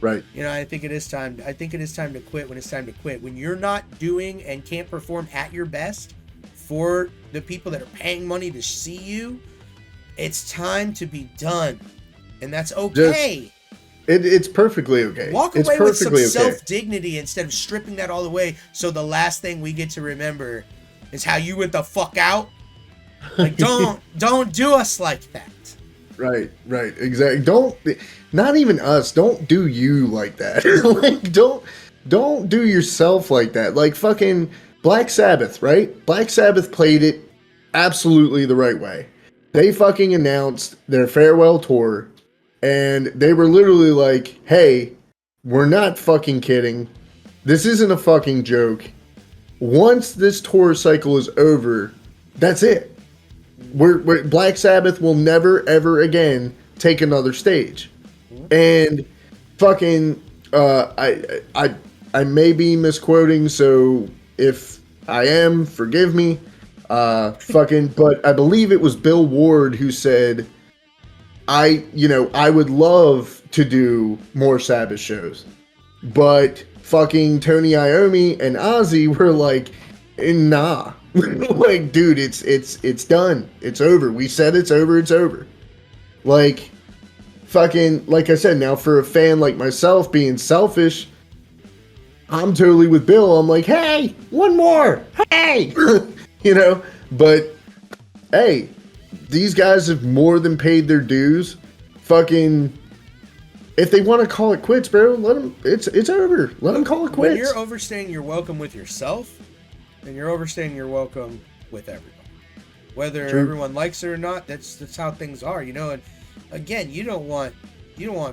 [SPEAKER 2] Right.
[SPEAKER 1] You know, I think it is time to quit when it's time to quit. When you're not doing and can't perform at your best for the people that are paying money to see you, it's time to be done. And that's okay.
[SPEAKER 2] It's perfectly okay.
[SPEAKER 1] Walk away with some self-dignity instead of stripping that all away, so the last thing we get to remember is how you went the fuck out. Like, don't do us like that.
[SPEAKER 2] Right, exactly. Not even us. Don't do you like that. Like, don't do yourself like that. Like fucking Black Sabbath, right? Black Sabbath played it absolutely the right way. They fucking announced their farewell tour, and they were literally like, hey, we're not fucking kidding. This isn't a fucking joke. Once this tour cycle is over, that's it. We're Black Sabbath will never ever again take another stage. And fucking I may be misquoting, so if I am, forgive me. But I believe it was Bill Ward who said, I would love to do more Sabbath shows, but fucking Tony Iommi and Ozzy were like, nah. Like, dude, it's done. It's over. We said it's over, it's over. Like, fucking, like I said, now for a fan like myself being selfish, I'm totally with Bill. I'm like, hey, one more. Hey! But hey, these guys have more than paid their dues. Fucking, if they want to call it quits, bro, let them. It's over. Let them call it quits.
[SPEAKER 1] When you're overstaying your welcome with yourself, then you're overstaying your welcome with everybody. Whether everyone likes it or not, that's how things are, you know. And again, you don't want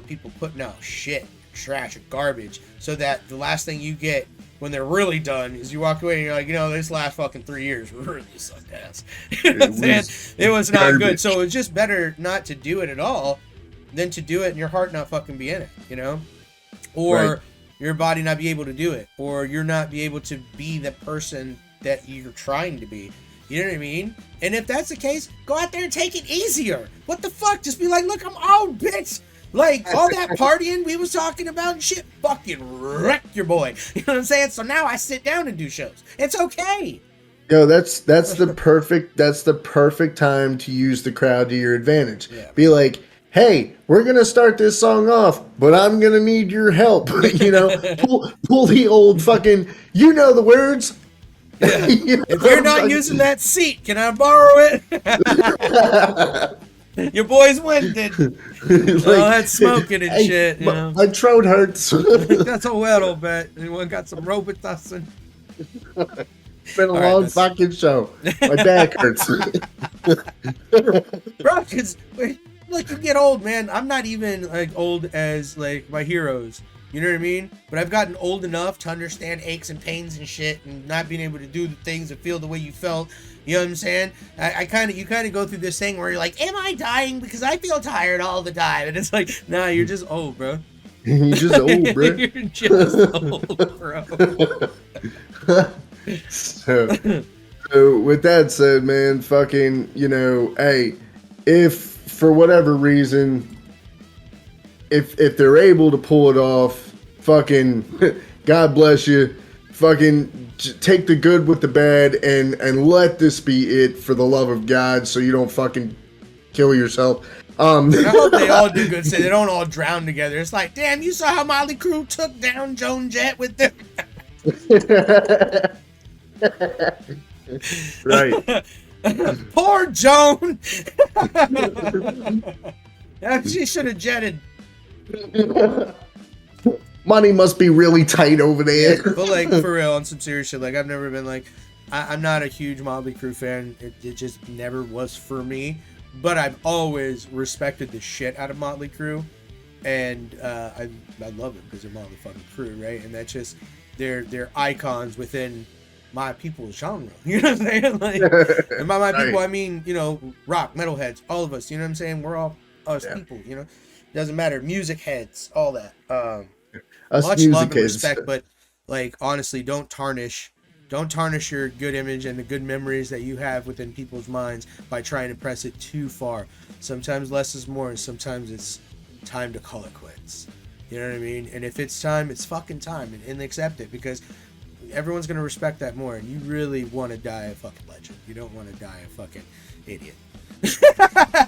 [SPEAKER 1] people putting out shit, trash, or garbage, so that the last thing you get when they're really done is you walk away and you're like, this last fucking 3 years really sucked ass. It was not good. So it's just better not to do it at all than to do it and your heart not fucking be in it, or your body not be able to do it, or you're not be able to be the person that you're trying to be. You know what I mean? And if that's the case, go out there and take it easier. What the fuck? Just be like, look, I'm old, bitch. Like, all that partying we was talking about and shit fucking wrecked your boy. You know what I'm saying? So now I sit down and do shows. It's okay.
[SPEAKER 2] Yo, that's the perfect time to use the crowd to your advantage. Yeah. Be like, hey, we're gonna start this song off, but I'm gonna need your help. Pull the old fucking, the words.
[SPEAKER 1] Yeah. If you're not using that seat, can I borrow it? Your boy's winded. That's smoking and shit.
[SPEAKER 2] My throat hurts.
[SPEAKER 1] That's a little bit. Anyone got some Robitussin?
[SPEAKER 2] It's been a
[SPEAKER 1] All right,
[SPEAKER 2] long fucking show. My back hurts.
[SPEAKER 1] Bro, because look, you get old, man. I'm not even like old as like my heroes. You know what I mean? But I've gotten old enough to understand aches and pains and shit, and not being able to do the things and feel the way you felt. You know what I'm saying? You kind of go through this thing where you're like, am I dying because I feel tired all the time? And it's like, nah, you're just old, bro.
[SPEAKER 2] You're just old, bro.
[SPEAKER 1] You're just old, bro.
[SPEAKER 2] So with that said, man, fucking, hey, if for whatever reason, if they're able to pull it off, fucking, God bless you, fucking take the good with the bad and let this be it for the love of God, so you don't fucking kill yourself.
[SPEAKER 1] I hope they all do good, so they don't all drown together. It's like, damn, you saw how Motley Crue took down Joan Jett with them.
[SPEAKER 2] Right.
[SPEAKER 1] Poor Joan. She should have jetted.
[SPEAKER 2] Money must be really tight over there.
[SPEAKER 1] Yeah, but like, for real, on some serious shit, like, I've never been like, I'm not a huge Motley Crue fan. It just never was for me. But I've always respected the shit out of Motley Crue, and I love it because they're Motley fucking Crue, right? And that's just they're icons within my people's genre. You know what I'm saying? Like, and by my people, I mean, rock, metalheads, all of us. You know what I'm saying? We're all us people. Doesn't matter. Music heads, all that. Much love and respect, but like, honestly, don't tarnish your good image and the good memories that you have within people's minds by trying to press it too far. Sometimes less is more, and sometimes it's time to call it quits. You know what I mean? And if it's time, it's fucking time, and accept it, because everyone's going to respect that more, and you really want to die a fucking legend. You don't want to die a fucking idiot.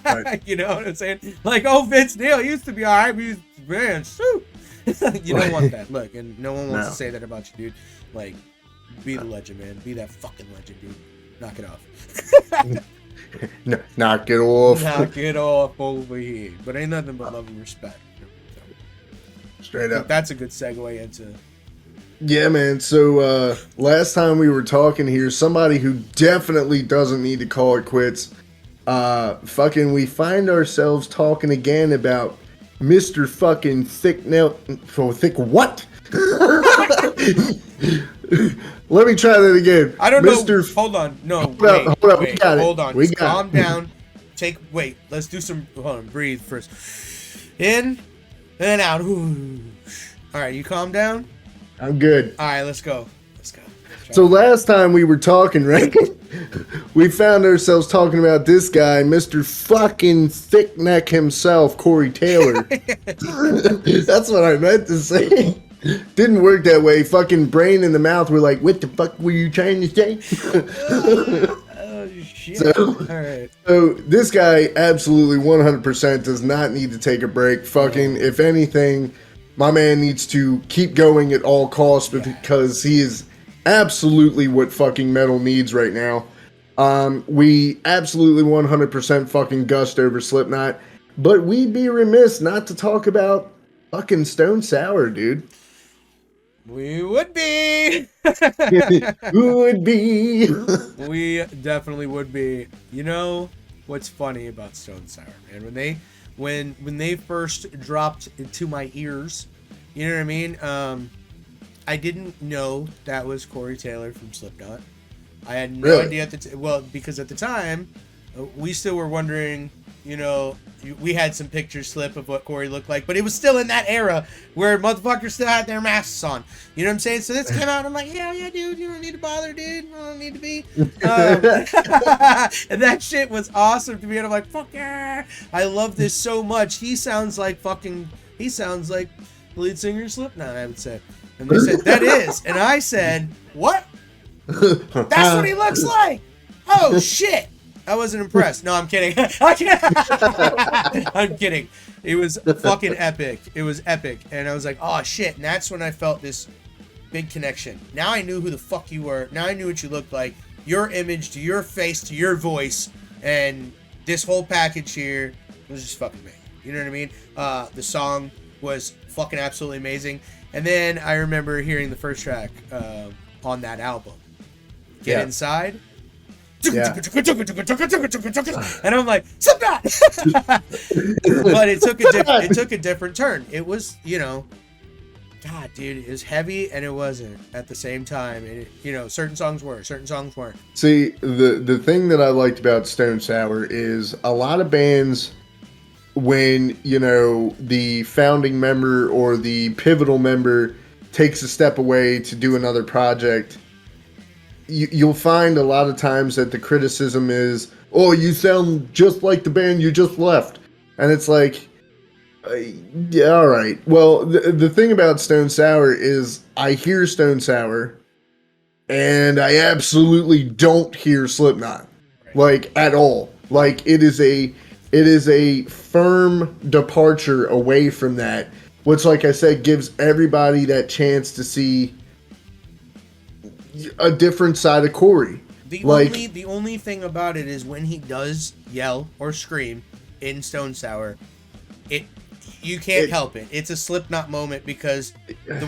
[SPEAKER 1] Right. You know what I'm saying? Like, oh, Vince Neil used to be alright, but he's, man, shoot. You don't want that. Look, and no one wants to say that about you, dude. Like, be the legend, man. Be that fucking legend, dude. Knock it off.
[SPEAKER 2] Knock it off.
[SPEAKER 1] Knock it off over here. But ain't nothing but love and respect. So,
[SPEAKER 2] straight up.
[SPEAKER 1] That's a good segue into...
[SPEAKER 2] Yeah, man. So, last time we were talking here, somebody who definitely doesn't need to call it quits, we find ourselves talking again about Mr. fucking Thick what? Let me try that again.
[SPEAKER 1] I don't know. Hold on. No,
[SPEAKER 2] hold up. We got it.
[SPEAKER 1] Hold on.
[SPEAKER 2] We got
[SPEAKER 1] Calm down. Wait. Let's do some. Hold on. Breathe first. In and out. Ooh. All right. You calm down.
[SPEAKER 2] I'm good.
[SPEAKER 1] All right. Let's go.
[SPEAKER 2] So last time we were talking, right? We found ourselves talking about this guy, Mr. fucking Thick Neck himself, Corey Taylor. That's what I meant to say. Didn't work that way. Fucking brain in the mouth. We're like, what the fuck were you trying to say?
[SPEAKER 1] Oh, shit. All right.
[SPEAKER 2] So this guy absolutely 100% does not need to take a break. Fucking, if anything, my man needs to keep going at all costs because he is absolutely what fucking metal needs right now. We absolutely 100% fucking gushed over Slipknot, but we'd be remiss not to talk about fucking Stone Sour, dude.
[SPEAKER 1] We would be.
[SPEAKER 2] Would be.
[SPEAKER 1] We definitely would be. You know what's funny about Stone Sour, man? When they first dropped into my ears, you know what I mean? I didn't know that was Corey Taylor from Slipknot. I had no idea at the because at the time, we still were wondering, we had some pictures slip of what Corey looked like, but it was still in that era where motherfuckers still had their masks on. You know what I'm saying? So this came out, and I'm like, yeah, dude, you don't need to bother, dude. You don't need to be. And that shit was awesome to me, and I'm like, fuck yeah. I love this so much. He sounds like the lead singer of Slipknot, I would say. And they said, that is. And I said, what? That's what he looks like. Oh, shit. I wasn't impressed. No, I'm kidding. I'm kidding. It was fucking epic. It was epic. And I was like, oh, shit. And that's when I felt this big connection. Now I knew who the fuck you were. Now I knew what you looked like. Your image to your face to your voice. And this whole package here was just fucking amazing. You know what I mean? The song was fucking absolutely amazing. And then I remember hearing the first track, on that album. Get Inside.
[SPEAKER 2] Yeah.
[SPEAKER 1] And I'm like, Slipknot. But it took a different turn. It was, you know, God, dude, it was heavy and it wasn't at the same time. And it, you know, certain songs were, certain songs weren't.
[SPEAKER 2] See, the thing that I liked about Stone Sour is a lot of bands, when, you know, the founding member or the pivotal member takes a step away to do another project, you'll find a lot of times that the criticism is, oh, you sound just like the band you just left. And it's like, yeah, all right. Well, the thing about Stone Sour is I hear Stone Sour and I absolutely don't hear Slipknot, like, at all. Like, it is a firm departure away from that, which, like I said, gives everybody that chance to see a different side of Corey.
[SPEAKER 1] The only thing about it is when he does yell or scream in Stone Sour, you can't help it. It's a Slipknot moment because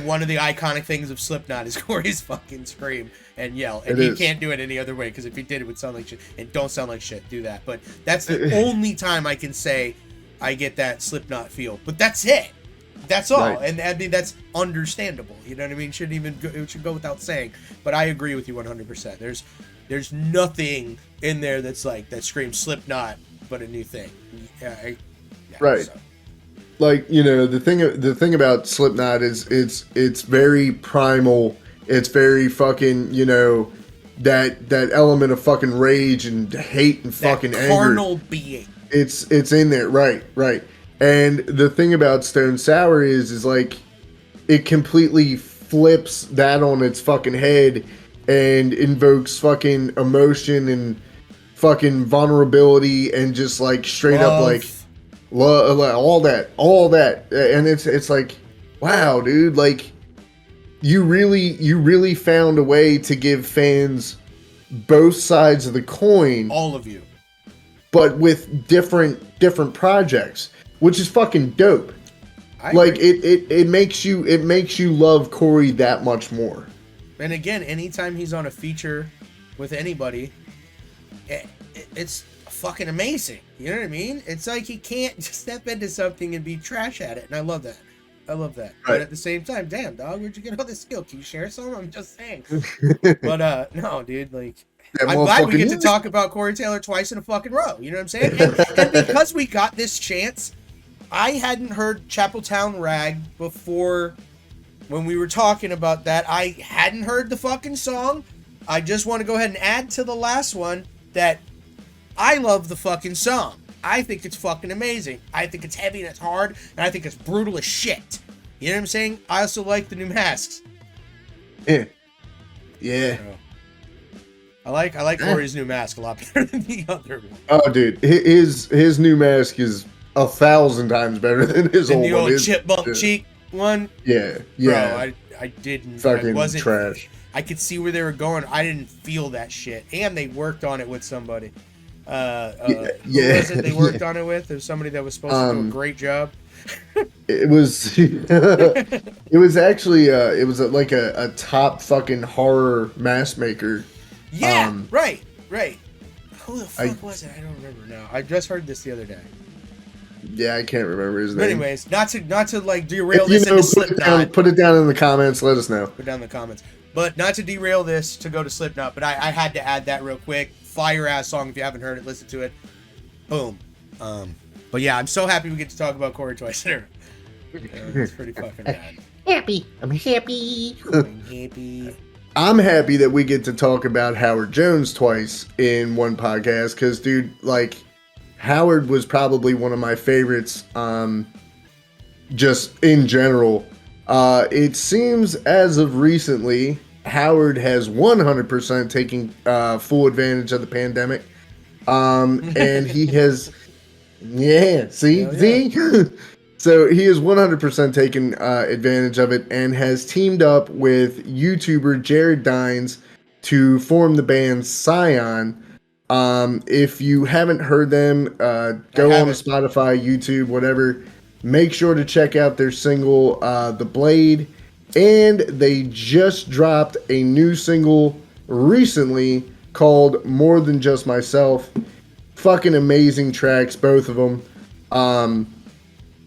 [SPEAKER 1] one of the iconic things of Slipknot is Corey's fucking scream and yell, and he can't do it any other way because if he did, it would sound like shit. And don't sound like shit. Do that. But that's the only time I can say I get that Slipknot feel. But that's it. That's all, right. And I mean that's understandable. You know what I mean? It should go without saying. But I agree with you 100%. There's nothing in there that's like that screams Slipknot, but a new thing.
[SPEAKER 2] Right. So. Like, you know, the thing about Slipknot is it's very primal. It's very fucking, you know, that element of fucking rage and hate and fucking anger.
[SPEAKER 1] Carnal being.
[SPEAKER 2] It's in there, right. And the thing about Stone Sour is like it completely flips that on its fucking head and invokes fucking emotion and fucking vulnerability and just like straight up like love, all that. And it's like, wow, dude, like you really found a way to give fans both sides of the coin,
[SPEAKER 1] all of you,
[SPEAKER 2] but with different projects. Which is fucking dope. Like it makes you love Corey that much more.
[SPEAKER 1] And again, anytime he's on a feature with anybody, it's fucking amazing. You know what I mean? It's like he can't just step into something and be trash at it, and I love that. Right. But at the same time, damn dog, where'd you get all this skill? Can you share some? I'm just saying. But no, dude, like. I'm glad we get to talk about Corey Taylor twice in a fucking row. You know what I'm saying? And because we got this chance, I hadn't heard Chapeltown Rag before when we were talking about that. I hadn't heard the fucking song. I just want to go ahead and add to the last one that I love the fucking song. I think it's fucking amazing. I think it's heavy and it's hard, and I think it's brutal as shit. You know what I'm saying? I also like the new masks.
[SPEAKER 2] Yeah.
[SPEAKER 1] I like Corey's new mask a lot better than the other one.
[SPEAKER 2] Oh, dude, his new mask is 1,000 times better than his old one.
[SPEAKER 1] The old chipmunk cheek one.
[SPEAKER 2] Yeah.
[SPEAKER 1] Bro, I didn't.
[SPEAKER 2] Fucking
[SPEAKER 1] I wasn't
[SPEAKER 2] trash.
[SPEAKER 1] I could see where they were going. I didn't feel that shit, and they worked on it with somebody. Who was it they worked on it with? There's somebody that was supposed to do a great job.
[SPEAKER 2] It was it was actually it was like a top fucking horror mask maker.
[SPEAKER 1] Yeah, right. Who the fuck was it? I don't remember now. I just heard this the other day.
[SPEAKER 2] Yeah, I can't remember his name.
[SPEAKER 1] But anyways, not to like derail this into Slipknot.
[SPEAKER 2] Put it down in the comments. Let us know.
[SPEAKER 1] Put it down in the comments. But not to derail this to go to Slipknot, but I had to add that real quick. Fire ass song. If you haven't heard it, listen to it. Boom. But yeah, I'm so happy we get to talk about Corey twice in a row. It's pretty fucking bad.
[SPEAKER 2] I'm happy. I'm happy that we get to talk about Howard Jones twice in one podcast because, dude, like, Howard was probably one of my favorites just in general. It seems as of recently, Howard has 100% taken full advantage of the pandemic. And he has, see? So he has 100% taken advantage of it and has teamed up with YouTuber Jared Dines to form the band Scion. If you haven't heard them, go on Spotify, YouTube, whatever. Make sure to check out their single, The Blade. And they just dropped a new single recently called More Than Just Myself. Fucking amazing tracks, both of them.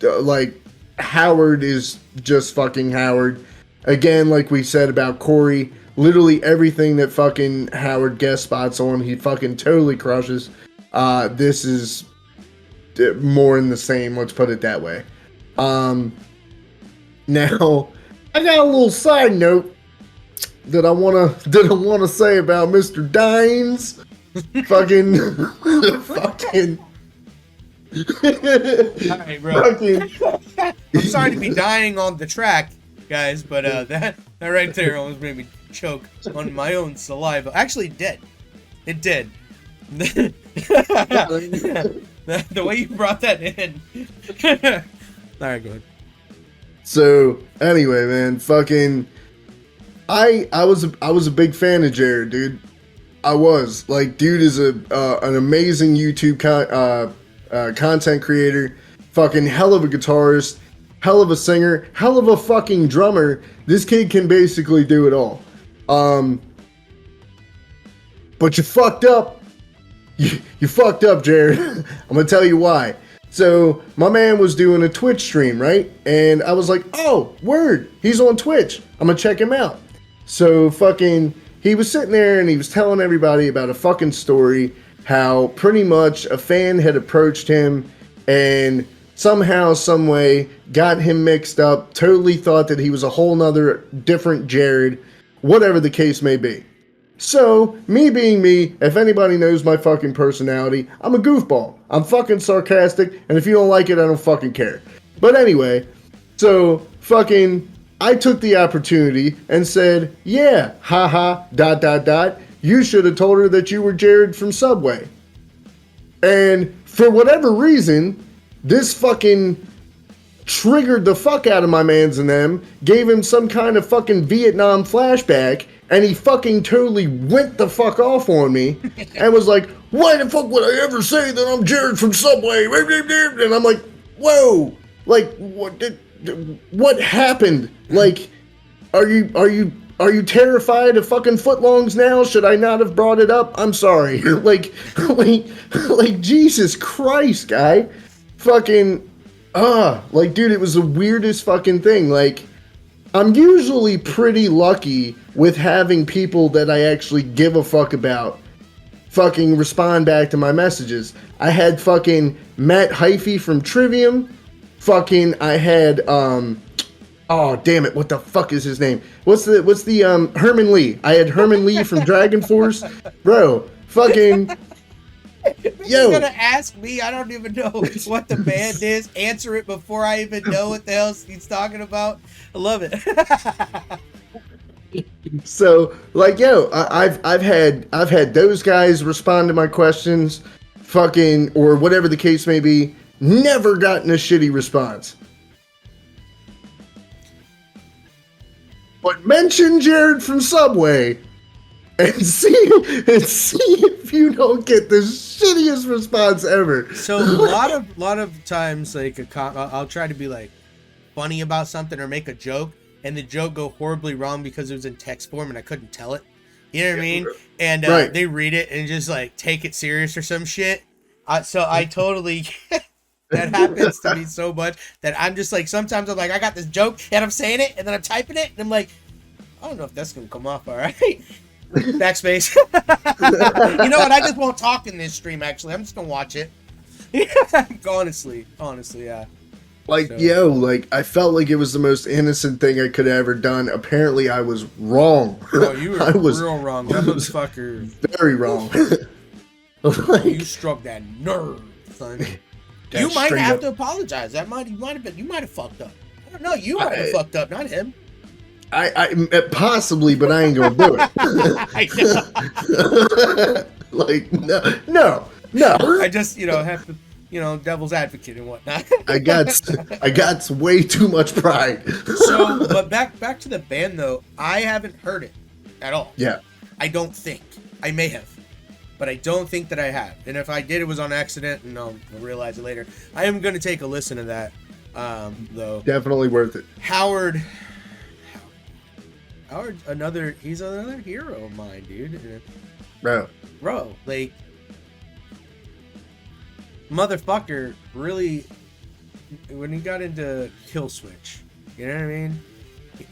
[SPEAKER 2] Like, Howard is just fucking Howard. Again, like we said about Corey, literally everything that fucking Howard guest spots on, he fucking totally crushes. This is more in the same, let's put it that way. Now, I got a little side note that I wanna say about Mr. Dines. fucking.
[SPEAKER 1] All right, bro. I'm sorry to be dying on the track, guys, but that right there almost made me choke on my own saliva. Actually, it did. It did. The way you brought that in. All right, go ahead.
[SPEAKER 2] So anyway, man, fucking, I was a big fan of Jared, dude. I was like, dude is an amazing YouTube content creator, fucking hell of a guitarist, hell of a singer, hell of a fucking drummer. This kid can basically do it all. But you fucked up. You fucked up, Jared. I'm gonna tell you why. So my man was doing a Twitch stream, right? And I was like, oh, word, he's on Twitch. I'm gonna check him out. So fucking, he was sitting there and he was telling everybody about a fucking story, how pretty much a fan had approached him and somehow, some way got him mixed up, totally thought that he was a whole nother different Jared, whatever the case may be. So, me being me, if anybody knows my fucking personality, I'm a goofball. I'm fucking sarcastic, and if you don't like it, I don't fucking care. But anyway, so fucking, I took the opportunity and said, yeah, haha, ... you should have told her that you were Jared from Subway. And for whatever reason, this fucking triggered the fuck out of my mans and them, gave him some kind of fucking Vietnam flashback, and he fucking totally went the fuck off on me and was like, why the fuck would I ever say that I'm Jared from Subway? And I'm like, whoa, like, what happened? Like, are you terrified of fucking footlongs now? Should I not have brought it up? I'm sorry. like, Jesus Christ, guy. Fucking, like, dude, it was the weirdest fucking thing. Like, I'm usually pretty lucky with having people that I actually give a fuck about fucking respond back to my messages. I had fucking Matt Hyphy from Trivium. Fucking, I had, oh, damn it, what the fuck is his name? What's the Herman Lee. I had Herman Lee from Dragon Force. Bro, fucking, yo.
[SPEAKER 1] You're gonna ask me? I don't even know what the band is. Answer it before I even know what the hell he's talking about. I love it.
[SPEAKER 2] So, like, yo, I've had those guys respond to my questions, fucking, or whatever the case may be. Never gotten a shitty response. But mention Jared from Subway and see if you don't get the shittiest response ever.
[SPEAKER 1] So a lot of times, like, I'll try to be like funny about something or make a joke, and the joke go horribly wrong because it was in text form and I couldn't tell it. You know what I mean? And
[SPEAKER 2] right.
[SPEAKER 1] They read it and just like take it serious or some shit. So I totally. That happens to me so much that I'm just like, sometimes I'm like, I got this joke and I'm saying it and then I'm typing it and I'm like, I don't know if that's gonna come off all right. Backspace. You know what? I just won't talk in this stream. Actually, I'm just gonna watch it. honestly, yeah.
[SPEAKER 2] Like, so. Yo, like, I felt like it was the most innocent thing I could have ever done. Apparently, I was wrong.
[SPEAKER 1] Oh, you were real wrong. That motherfucker.
[SPEAKER 2] Very wrong.
[SPEAKER 1] Like, you struck that nerve, son. You might have to apologize. You might have fucked up. I don't know. You might have fucked up, not him.
[SPEAKER 2] I possibly, but I ain't gonna do it. Like, no.
[SPEAKER 1] I just, have to, devil's advocate and whatnot.
[SPEAKER 2] I got way too much pride.
[SPEAKER 1] So, but back to the band though. I haven't heard it at all.
[SPEAKER 2] Yeah.
[SPEAKER 1] I don't think. I may have, but I don't think that I have. And if I did, it was on accident, and I'll realize it later. I am going to take a listen to that, though.
[SPEAKER 2] Definitely worth it.
[SPEAKER 1] Howard, Howard's he's another hero of mine, dude.
[SPEAKER 2] Bro,
[SPEAKER 1] Like, motherfucker really, when he got into Kill Switch, you know what I mean?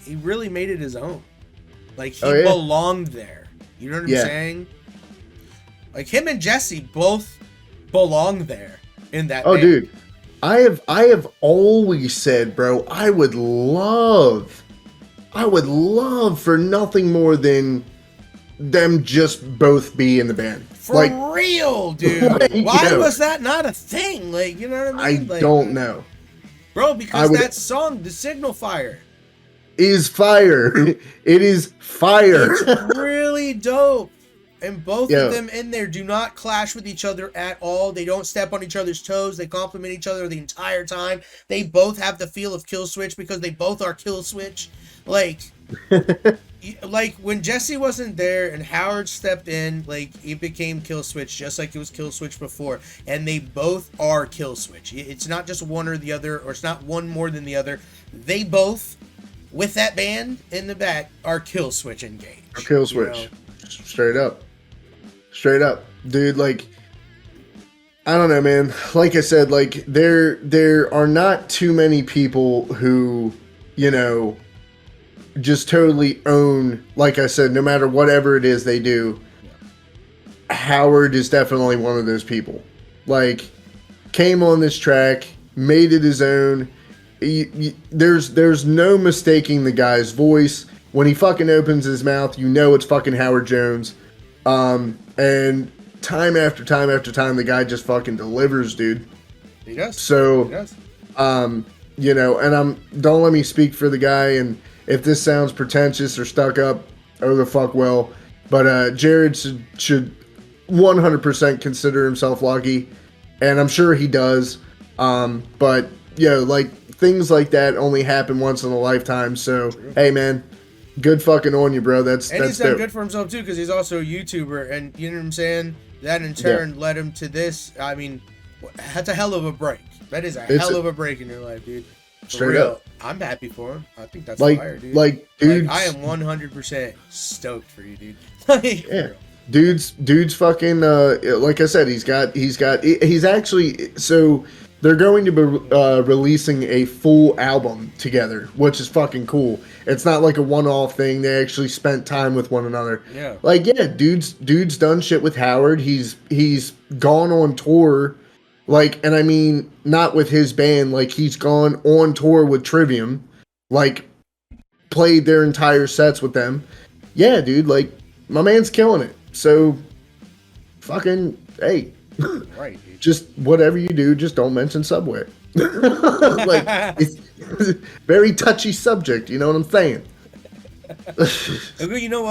[SPEAKER 1] He really made it his own. Like, he belonged there. You know what I'm saying? Like, him and Jesse both belong there in that band.
[SPEAKER 2] Dude. I have always said, bro, I would love for nothing more than them just both be in the band.
[SPEAKER 1] For real, dude. Why was that not a thing? Like, you know what I mean?
[SPEAKER 2] I don't know.
[SPEAKER 1] Bro, because that song, The Signal Fire,
[SPEAKER 2] is fire. It is fire.
[SPEAKER 1] It's really dope. And both of them in there do not clash with each other at all. They don't step on each other's toes. They compliment each other the entire time. They both have the feel of Kill Switch because they both are Kill Switch. Like, like when Jesse wasn't there and Howard stepped in, like, it became Kill Switch just like it was Kill Switch before. And they both are Kill Switch. It's not just one or the other, or it's not one more than the other. They both, with that band in the back, are Kill Switch engaged.
[SPEAKER 2] Kill Switch. Straight up. Dude, like, I don't know, man. Like I said, like, there are not too many people who, you know, just totally own, like I said, no matter whatever it is they do. Howard is definitely one of those people. Like, came on this track, made it his own. There's no mistaking the guy's voice. When he fucking opens his mouth, you know it's fucking Howard Jones. And time after time after time, the guy just fucking delivers, dude.
[SPEAKER 1] He does.
[SPEAKER 2] So,
[SPEAKER 1] he does.
[SPEAKER 2] You know, and don't let me speak for the guy, and if this sounds pretentious or stuck up, oh the fuck well. But Jared should 100% consider himself lucky, and I'm sure he does. But you know, like, things like that only happen once in a lifetime. So, hey, man. Good fucking on you, bro. That's
[SPEAKER 1] he's done
[SPEAKER 2] dope.
[SPEAKER 1] good for himself too, because he's also a YouTuber, and you know what I'm saying. That in turn led him to this. I mean, that's a hell of a break. That is hell of a break in your life, dude.
[SPEAKER 2] Straight up.
[SPEAKER 1] I'm happy for him. I think that's
[SPEAKER 2] like,
[SPEAKER 1] fire, dude.
[SPEAKER 2] Like, dude,
[SPEAKER 1] I am 100% stoked for you, dude.
[SPEAKER 2] Dude's fucking. Like I said, he's actually. So they're going to be releasing a full album together, which is fucking cool. It's not like a one-off thing. They actually spent time with one another.
[SPEAKER 1] Yeah.
[SPEAKER 2] Like, yeah, dude's done shit with Howard. He's gone on tour, like, and I mean, not with his band. Like, he's gone on tour with Trivium, like, played their entire sets with them. Yeah, dude, like, my man's killing it. So, fucking, hey.
[SPEAKER 1] Right, dude.
[SPEAKER 2] Just whatever you do, just don't mention Subway. Like, it's very touchy subject, you know what I'm saying?
[SPEAKER 1] You know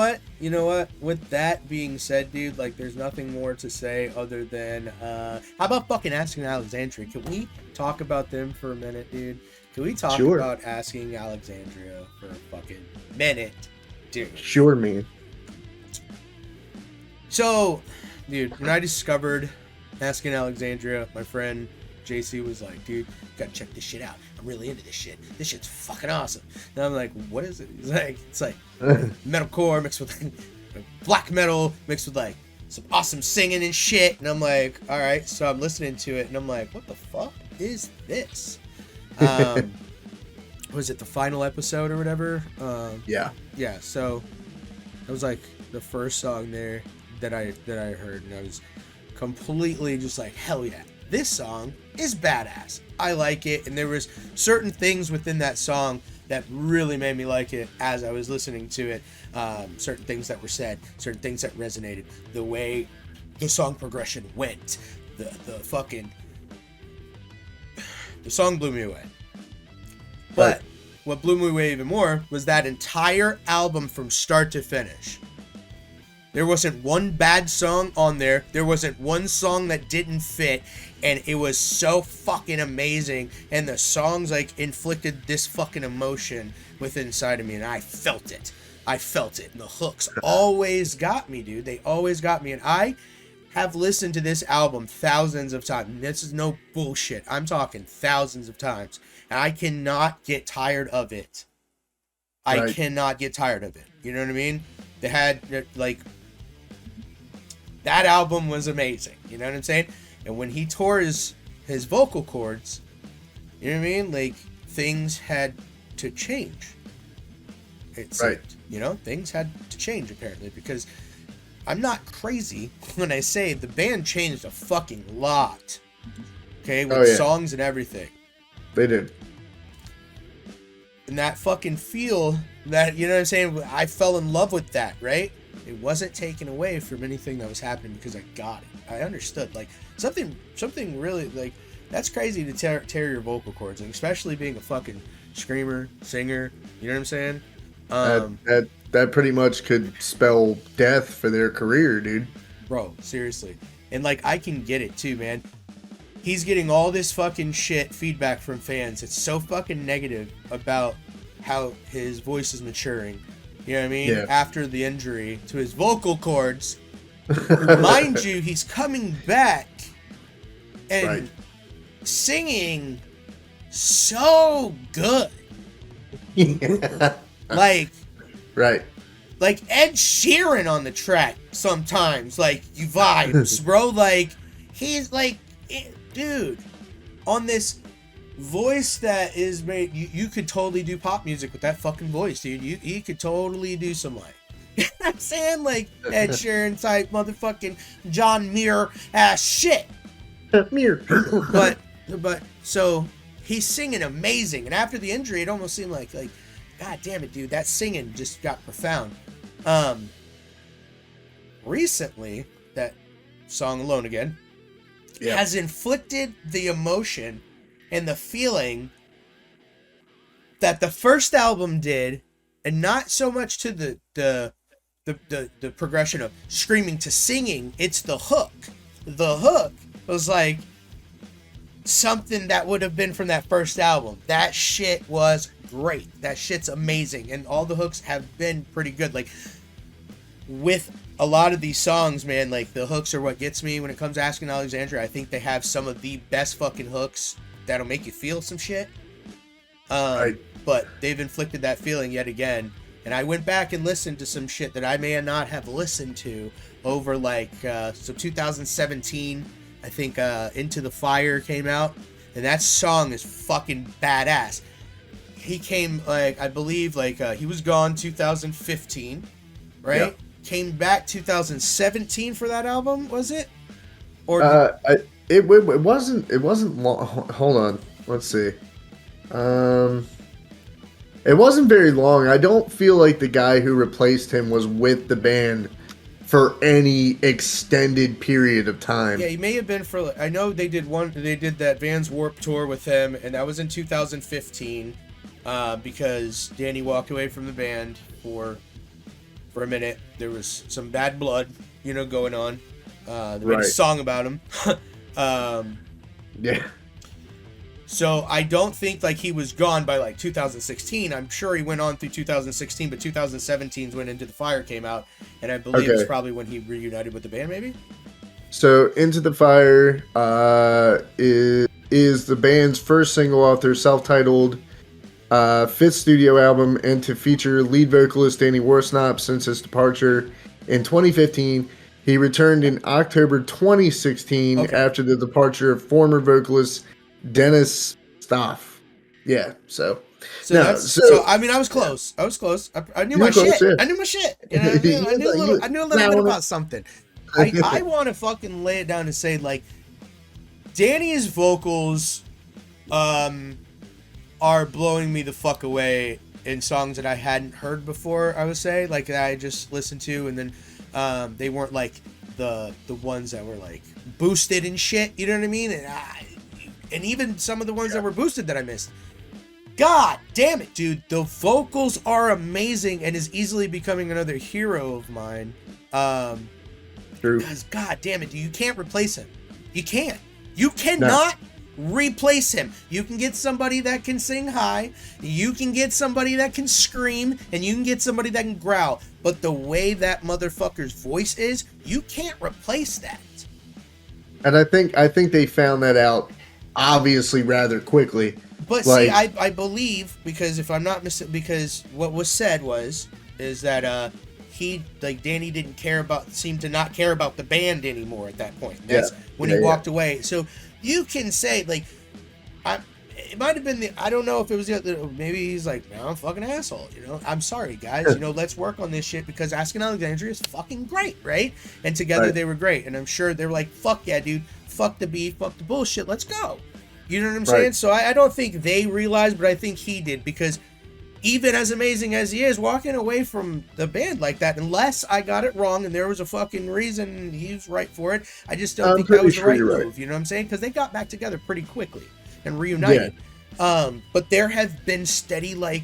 [SPEAKER 1] what? With that being said, dude, like, there's nothing more to say other than, how about fucking Asking Alexandria? Can we talk about them for a minute, dude? Can we talk about Asking Alexandria for a fucking minute, dude?
[SPEAKER 2] Sure, man.
[SPEAKER 1] So, dude, when I discovered Asking Alexandria, my friend JC was like, dude, you gotta check this shit out. I'm really into this shit. This shit's fucking awesome. And I'm like, what is it? He's like, it's like metalcore mixed with like, black metal mixed with like some awesome singing and shit. And I'm like, all right. So I'm listening to it and I'm like, what the fuck is this? Was it the final episode or whatever?
[SPEAKER 2] Yeah.
[SPEAKER 1] Yeah. So that was like the first song there that I heard, and I was completely just like, hell yeah, this song is badass. I like it. And there was certain things within that song that really made me like it as I was listening to it. Certain things that were said, certain things that resonated, the way the song progression went, the song blew me away. But what blew me away even more was that entire album from start to finish. There wasn't one bad song on there. There wasn't one song that didn't fit. And it was so fucking amazing. And the songs, like, inflicted this fucking emotion within inside of me. And I felt it. And the hooks always got me, dude. They always got me. And I have listened to this album thousands of times. This is no bullshit. I'm talking thousands of times. And I cannot get tired of it. I cannot get tired of it. You know what I mean? They had, like, that album was amazing. You know what I'm saying? And when he tore his vocal cords, you know what I mean? Like, things had to change. It seemed,
[SPEAKER 2] Right.
[SPEAKER 1] you know, things had to change apparently, because I'm not crazy when I say the band changed a fucking lot. Okay, with songs and everything.
[SPEAKER 2] They did.
[SPEAKER 1] And that fucking feel, that, you know what I'm saying? I fell in love with that, right? It wasn't taken away from anything that was happening because I got it. I understood. Like, something really, like, that's crazy to tear your vocal cords, and especially being a fucking screamer, singer, you know what I'm saying?
[SPEAKER 2] That pretty much could spell death for their career, dude.
[SPEAKER 1] Bro, seriously. And, like, I can get it too, man. He's getting all this fucking shit feedback from fans. It's so fucking negative about how his voice is maturing. You know what I mean?
[SPEAKER 2] Yeah.
[SPEAKER 1] After the injury to his vocal cords. Mind you, he's coming back and singing so good. Like,
[SPEAKER 2] right.
[SPEAKER 1] Like Ed Sheeran on the track sometimes. Like, you vibes, bro. Like, he's like, dude, on this voice that is made, you could totally do pop music with that fucking voice, dude. You could totally do some, like, you know what I'm saying? Like, Ed Sheeran type motherfucking John Muir ass shit.
[SPEAKER 2] Muir.
[SPEAKER 1] but so he's singing amazing, and after the injury, it almost seemed like God damn it, dude, that singing just got profound. Recently, that song Alone Again has inflicted the emotion and the feeling that the first album did, and not so much to the progression of screaming to singing. It's the hook. The hook was like something that would have been from that first album. That shit was great. That shit's amazing, and all the hooks have been pretty good. Like, with a lot of these songs, man, like, the hooks are what gets me when it comes to Asking Alexandria. I think they have some of the best fucking hooks that'll make you feel some shit. But they've inflicted that feeling yet again, and I went back and listened to some shit that I may not have listened to over, like, so 2017, I think, Into the Fire came out, and that song is fucking badass. He came, like, I believe, like, he was gone 2015, right? Yep. Came back 2017 for that album, was it? Or
[SPEAKER 2] it wasn't long. Hold on, let's see. It wasn't very long. I don't feel like the guy who replaced him was with the band for any extended period of time.
[SPEAKER 1] Yeah, he may have been for. I know they did that Vans Warped Tour with him, and that was in 2015. Because Danny walked away from the band for a minute. There was some bad blood, you know, going on. They made a song about him.
[SPEAKER 2] Yeah.
[SPEAKER 1] So I don't think, like, he was gone by, like, 2016. I'm sure he went on through 2016, but 2017's when Into the Fire came out, and I believe it's probably when he reunited with the band, maybe?
[SPEAKER 2] So Into the Fire is the band's first single off their self-titled fifth studio album, and to feature lead vocalist Danny Worsnop since his departure in 2015. He returned in October 2016 after the departure of former vocalist Dennis Stoff. Yeah, so
[SPEAKER 1] I mean, I was close. I knew my shit. Yeah. I knew my shit. You know what I mean? I knew a little bit about something. I want to fucking lay it down and say, like, Danny's vocals are blowing me the fuck away in songs that I hadn't heard before, I would say. Like, that I just listened to, and then they weren't, like, the ones that were, like, boosted and shit. You know what I mean? And even some of the ones that were boosted that I missed. God damn it, dude. The vocals are amazing and is easily becoming another hero of mine.
[SPEAKER 2] True.
[SPEAKER 1] Because, God damn it, dude, you can't replace him. You can't. You cannot replace him. You can get somebody that can sing high, you can get somebody that can scream, and you can get somebody that can growl. But the way that motherfucker's voice is, you can't replace that.
[SPEAKER 2] And I think they found that out obviously rather quickly.
[SPEAKER 1] But like, see, I believe, because if I'm not mistaken, because what was said was is that Danny didn't seemed to not care about the band anymore at that point. That's when he walked away. So you can say, like, it might have been I don't know if it was maybe he's like, no, I'm a fucking asshole, you know, I'm sorry guys, you know, let's work on this shit, because Asking Alexandria is fucking great, right? And together they were great, and I'm sure they were like, fuck yeah, dude, fuck the beef, fuck the bullshit, let's go. You know what I'm saying? So I don't think they realized, but I think he did, because even as amazing as he is, walking away from the band like that, unless I got it wrong and there was a fucking reason he's right for it, I just don't think that was the right move. You know what I'm saying? Because they got back together pretty quickly and reunited. But there have been steady, like,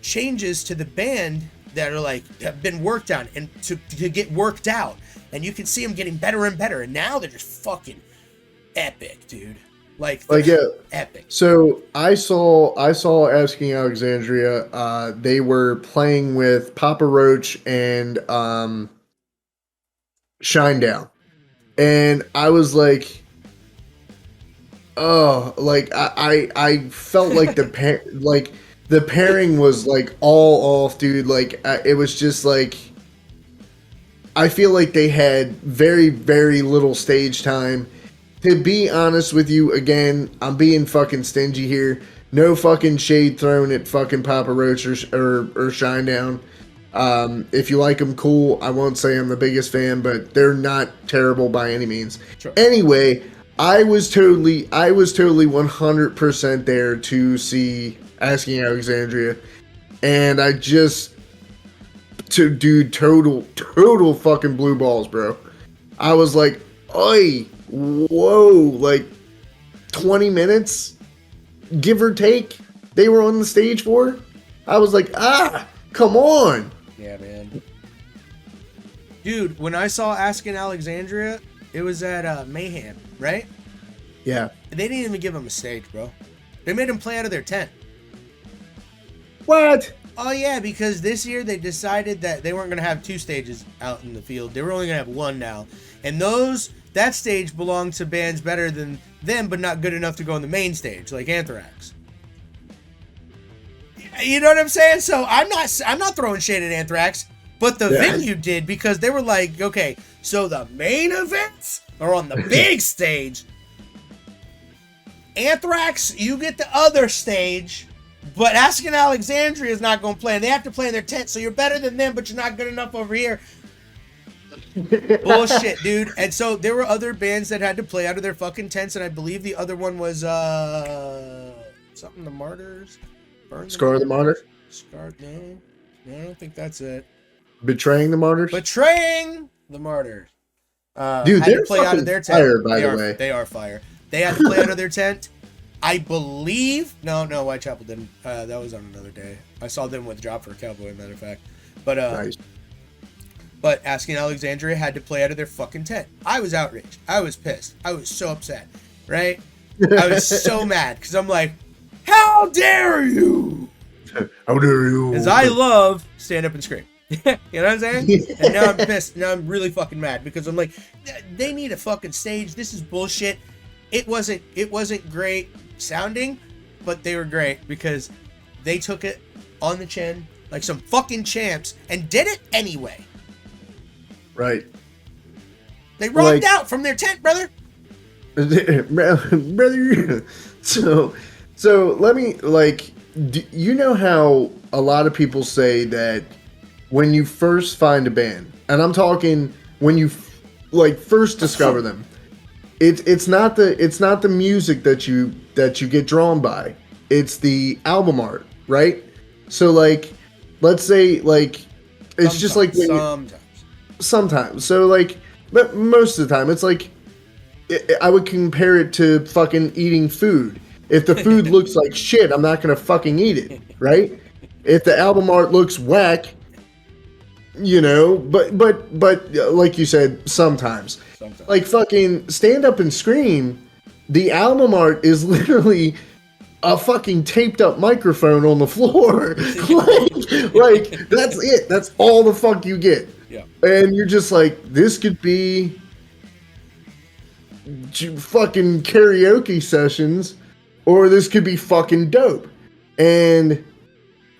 [SPEAKER 1] changes to the band that are, like, have been worked on and to get worked out. And you can see them getting better and better. And now they're just fucking epic, dude. Like epic.
[SPEAKER 2] So I saw Asking Alexandria. They were playing with Papa Roach and Shinedown, and I was like, oh, like I felt like the pairing was like all off, dude. Like it was just like, I feel like they had very, very little stage time. To be honest with you, again, I'm being fucking stingy here. No fucking shade thrown at fucking Papa Roach or Shinedown. If you like them, cool. I won't say I'm the biggest fan, but they're not terrible by any means. Sure. Anyway, I was totally 100% there to see Asking Alexandria, and I just, dude, total fucking blue balls, bro. I was like, oi. Whoa, like 20 minutes, give or take, they were on the stage for. I was like, come on.
[SPEAKER 1] Yeah, man. Dude, when I saw Asking Alexandria, it was at Mayhem, right?
[SPEAKER 2] Yeah.
[SPEAKER 1] They didn't even give him a stage, bro. They made him play out of their tent.
[SPEAKER 2] What?
[SPEAKER 1] Oh, yeah, because this year they decided that they weren't going to have 2 stages out in the field. They were only going to have 1 now. And that stage belonged to bands better than them, but not good enough to go on the main stage, like Anthrax. You know what I'm saying? So I'm not throwing shade at Anthrax, but the venue did, because they were like, okay, so the main events are on the big stage. Anthrax, you get the other stage, but Asking Alexandria is not going to play, and they have to play in their tent, so you're better than them, but you're not good enough over here. Bullshit, dude. And so there were other bands that had to play out of their fucking tents, and I believe the other one was something, the Martyrs.
[SPEAKER 2] Scar the Martyrs?
[SPEAKER 1] No, I don't think that's it.
[SPEAKER 2] Betraying the Martyrs?
[SPEAKER 1] Betraying the Martyrs.
[SPEAKER 2] Dude, they're play out of their tent. Fire, by the way.
[SPEAKER 1] They are fire. They had to play out of their tent. I believe. No, Whitechapel didn't. That was on another day. I saw them with Drop for a Cowboy, matter of fact. But
[SPEAKER 2] nice.
[SPEAKER 1] But Asking Alexandria had to play out of their fucking tent. I was outraged. I was pissed. I was so upset, right? I was so mad, because I'm like, how dare you?
[SPEAKER 2] How dare you?
[SPEAKER 1] Because I love Stand Up and Scream. You know what I'm saying? And now I'm pissed. Now I'm really fucking mad, because I'm like, they need a fucking stage. This is bullshit. It wasn't great sounding, but they were great because they took it on the chin like some fucking champs and did it anyway.
[SPEAKER 2] Right.
[SPEAKER 1] They rocked out from their tent, brother.
[SPEAKER 2] Brother. So let me, you know how a lot of people say that when you first find a band, and I'm talking when you first discover them, it's not the music that you get drawn by. It's the album art, right? So let's say it's just like when sometimes. So but most of the time, it's like, I would compare it to fucking eating food. If the food looks like shit, I'm not gonna fucking eat it, right? If the album art looks whack, you know, but like you said, sometimes. Like fucking Stand Up and Scream, the album art is literally a fucking taped up microphone on the floor. like that's it. That's all the fuck you get.
[SPEAKER 1] Yeah.
[SPEAKER 2] And you're just like, this could be fucking karaoke sessions, or this could be fucking dope. And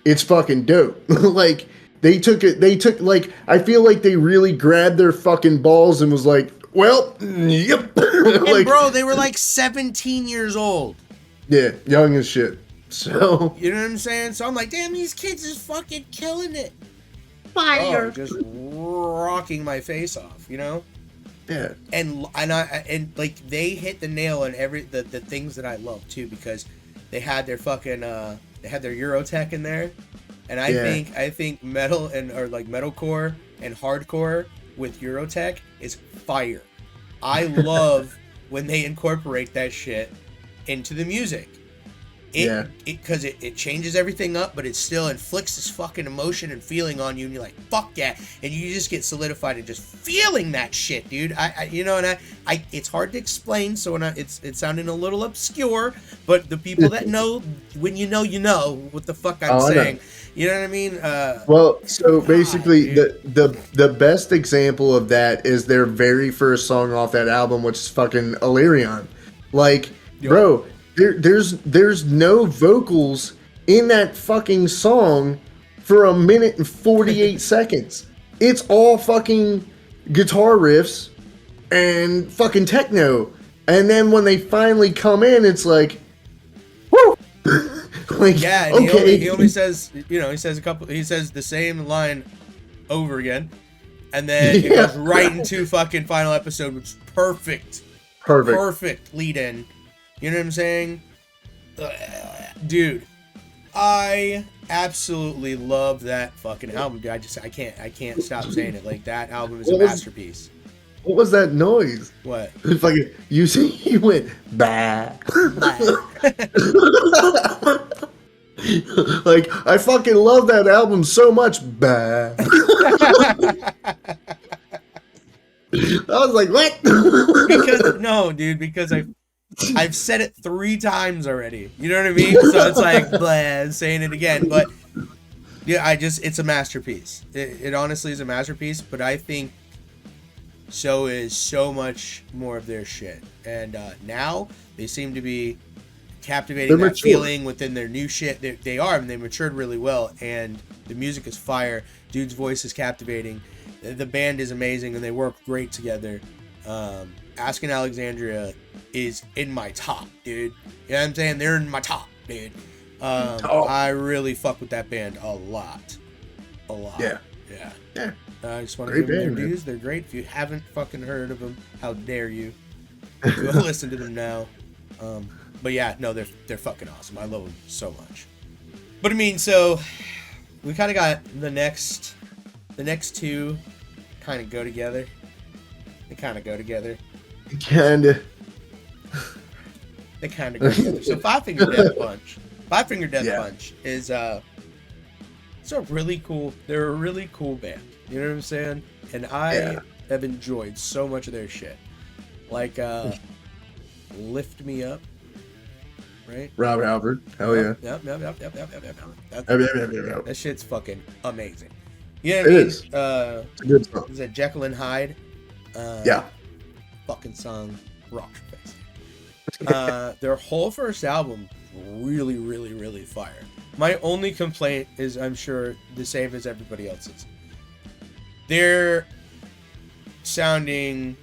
[SPEAKER 2] it's fucking dope. They took it. They took like I feel like they really grabbed their fucking balls and was like, well, yep.
[SPEAKER 1] And
[SPEAKER 2] like,
[SPEAKER 1] bro, they were like 17 years old.
[SPEAKER 2] Yeah, young as shit. So
[SPEAKER 1] you know what I'm saying? So I'm like, damn, these kids is fucking killing it.
[SPEAKER 2] Fire.
[SPEAKER 1] Oh, just rocking my face off, you know?
[SPEAKER 2] Yeah.
[SPEAKER 1] And like they hit the nail on the things that I love too, because they had their fucking they had their Eurotech in there. And I think metal or like metalcore and hardcore with Eurotech is fire. I love when they incorporate that shit into the music. Because it changes everything up, but it still inflicts this fucking emotion and feeling on you, and you're like, fuck yeah, and you just get solidified and just feeling that shit, dude. It's hard to explain, so it's sounding a little obscure, but the people that know, when you know what the fuck I'm saying. You know what I mean?
[SPEAKER 2] Well, so basically, the best example of that is their very first song off that album, which is fucking Illyrion. Like, bro. There's no vocals in that fucking song for 1 minute and 48 seconds. It's all fucking guitar riffs and fucking techno. And then when they finally come in, it's like, woo! Like,
[SPEAKER 1] yeah, and
[SPEAKER 2] okay.
[SPEAKER 1] he only says, he says the same line over again. And then it goes right into fucking final episode, which is perfect. Perfect lead in. You know what I'm saying? Dude, I absolutely love that fucking album, dude. I can't stop saying it. Like, that album is a masterpiece.
[SPEAKER 2] What was that noise?
[SPEAKER 1] What?
[SPEAKER 2] Fucking, you see, he went, bah. Like, I fucking love that album so much, bah. I was like, what?
[SPEAKER 1] Because I've said it 3 times already. You know what I mean? So it's like, blah, saying it again. But yeah, it's a masterpiece. It honestly is a masterpiece. But I think so is so much more of their shit. And now they seem to be captivating that feeling within their new shit. They are, and they matured really well. And the music is fire. Dude's voice is captivating. The band is amazing, and they work great together. Asking Alexandria is in my top, dude. You know what I'm saying? They're in my top, dude. I really fuck with that band a lot. Yeah. I just want to give them their dues. They're great. If you haven't fucking heard of them, how dare you? Go listen to them now. But yeah, no, they're fucking awesome. I love them so much. But I mean, so we kind of got the next 2 kind of go together. They kind of go together. They kind of go together. So Five Finger Death Punch. Five Finger Death Punch is it's a really cool. They're a really cool band. You know what I'm saying? And I have enjoyed so much of their shit. Like Lift Me Up. Right?
[SPEAKER 2] Rob Halford. Hell yeah.
[SPEAKER 1] Yep.
[SPEAKER 2] Yep.
[SPEAKER 1] That shit's fucking amazing. You know what I mean?
[SPEAKER 2] It is. It's a good song.
[SPEAKER 1] Is that Jekyll and Hyde?
[SPEAKER 2] Yeah.
[SPEAKER 1] Fucking song rocks your face. Their whole first album, really, really, really fire. My only complaint is, I'm sure, the same as everybody else's. They're sounding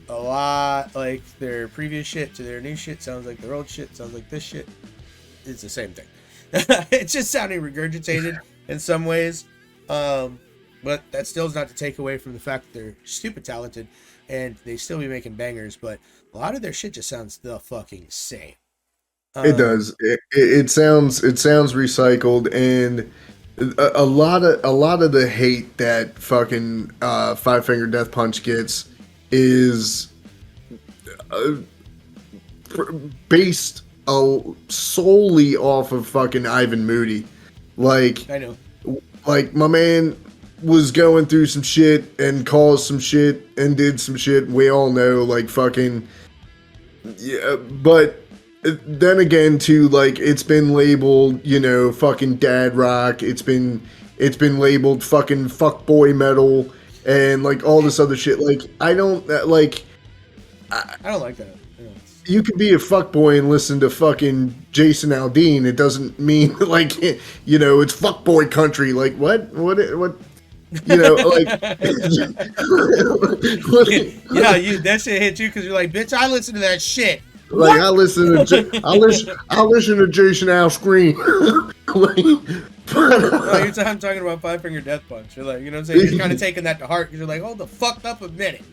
[SPEAKER 1] a lot like their previous shit to their new shit. Sounds like their old shit. Sounds like this shit. It's the same thing. It's just sounding regurgitated in some ways. But that still is not to take away from the fact that they're stupid talented and they still be making bangers. But a lot of their shit just sounds the fucking same.
[SPEAKER 2] It does. It sounds recycled, and a lot of the hate that fucking Five Finger Death Punch gets is based solely off of fucking Ivan Moody. Like,
[SPEAKER 1] I know.
[SPEAKER 2] Like, my man was going through some shit and caused some shit and did some shit. We all know, like, fucking, yeah, but then again, too, like, it's been labeled, you know, fucking dad rock. It's been labeled fucking fuckboy metal and, like, all this other shit. Like, I don't like that. you could be a fuckboy and listen to fucking Jason Aldean. It doesn't mean like it's fuckboy country. Like what? Like
[SPEAKER 1] that shit hit you because you're like, bitch, I listen to that shit.
[SPEAKER 2] Like I listen to Jason Al scream.
[SPEAKER 1] I'm talking about Five Finger Death Punch. You're like, you know what I'm saying? You're kind of taking that to heart because you're like, hold the fuck up a minute.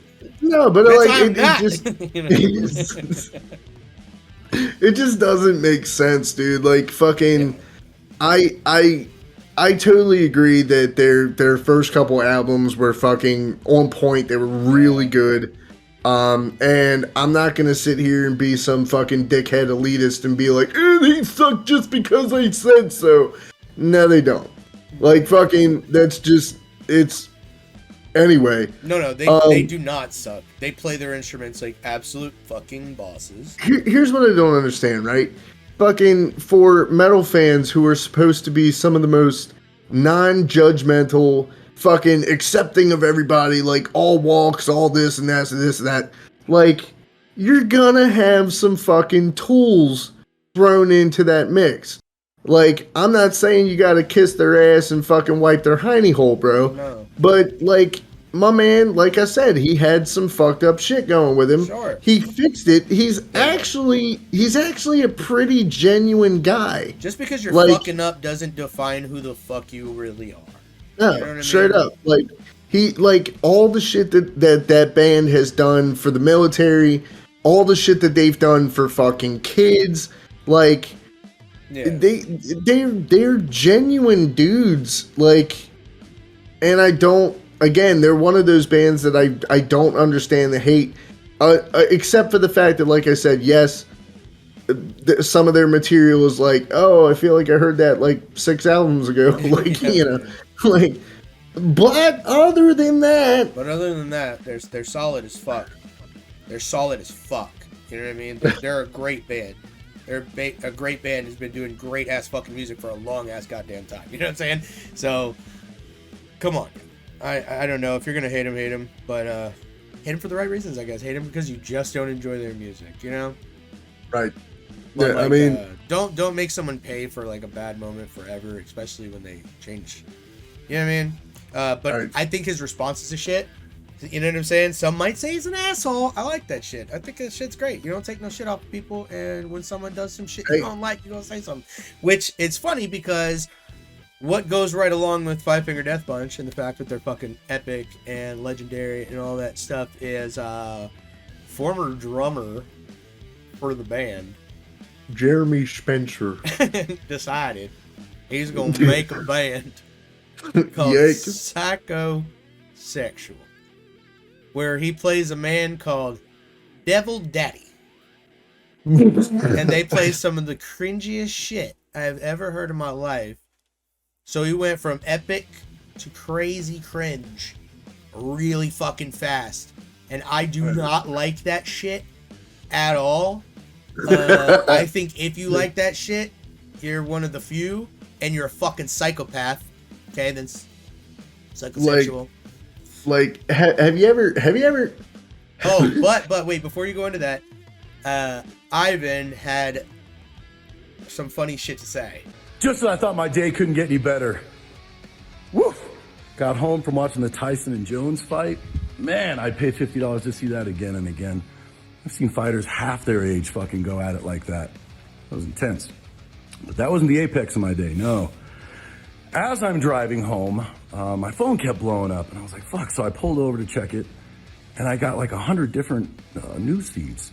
[SPEAKER 2] No, but
[SPEAKER 1] bitch,
[SPEAKER 2] it just doesn't make sense, dude. Like fucking, I totally agree that their first couple albums were fucking on point. They were really good. And I'm not gonna sit here and be some fucking dickhead elitist and be like, they suck just because I said so. No, they don't. Like fucking, that's just it's. Anyway.
[SPEAKER 1] No, they do not suck. They play their instruments like absolute fucking bosses.
[SPEAKER 2] Here's what I don't understand, right? Fucking for metal fans who are supposed to be some of the most non-judgmental, fucking accepting of everybody, like all walks, all this and that and this and that. Like, you're gonna have some fucking tools thrown into that mix. Like, I'm not saying you gotta kiss their ass and fucking wipe their hiney hole, bro.
[SPEAKER 1] No.
[SPEAKER 2] But, like, my man, like I said, he had some fucked up shit going with him.
[SPEAKER 1] Sure.
[SPEAKER 2] He fixed it. He's actually a pretty genuine guy.
[SPEAKER 1] Just because you're fucking up doesn't define who the fuck you really are.
[SPEAKER 2] No,
[SPEAKER 1] you know
[SPEAKER 2] straight up. Like, all the shit that band has done for the military, all the shit that they've done for fucking kids, like, yeah. They're genuine dudes, like, and again, they're one of those bands that I don't understand the hate, except for the fact that, like I said, yes, some of their material is like, oh, I feel like I heard that like 6 albums ago, like, like, but other than that, they're solid as fuck. They're solid as fuck. You know what I mean? They're a great band. They're a great band who's been doing great ass fucking music for a long ass goddamn time. You know what I'm saying? So, come on. I don't know if you're gonna hate them, but hate them for the right reasons, I guess. Hate them because you just don't enjoy their music. You know? Right.
[SPEAKER 1] But
[SPEAKER 2] yeah, I mean,
[SPEAKER 1] don't make someone pay for like a bad moment forever, especially when they change. You know what I mean? But right. I think his responses to shit. You know what I'm saying? Some might say he's an asshole. I like that shit. I think that shit's great. You don't take no shit off of people, and when someone does some shit you don't like, you gonna say something. Which it's funny because what goes right along with Five Finger Death Punch and the fact that they're fucking epic and legendary and all that stuff is former drummer for the band,
[SPEAKER 2] Jeremy Spencer,
[SPEAKER 1] decided he's gonna make a band called Psychosexual, where he plays a man called Devil Daddy. And they play some of the cringiest shit I have ever heard in my life. So he went from epic to crazy cringe really fucking fast. And I do not like that shit at all. I think if you like that shit, you're one of the few, and you're a fucking psychopath. Okay, then psychosexual.
[SPEAKER 2] Like, have you ever?
[SPEAKER 1] Oh, but wait, before you go into that, Ivan had some funny shit to say.
[SPEAKER 3] Just when I thought my day couldn't get any better. Woof! Got home from watching the Tyson and Jones fight. Man, I'd pay $50 to see that again and again. I've seen fighters half their age fucking go at it like that. That was intense. But that wasn't the apex of my day, no. As I'm driving home, my phone kept blowing up, and I was like, fuck. So I pulled over to check it, and I got like 100 different news feeds.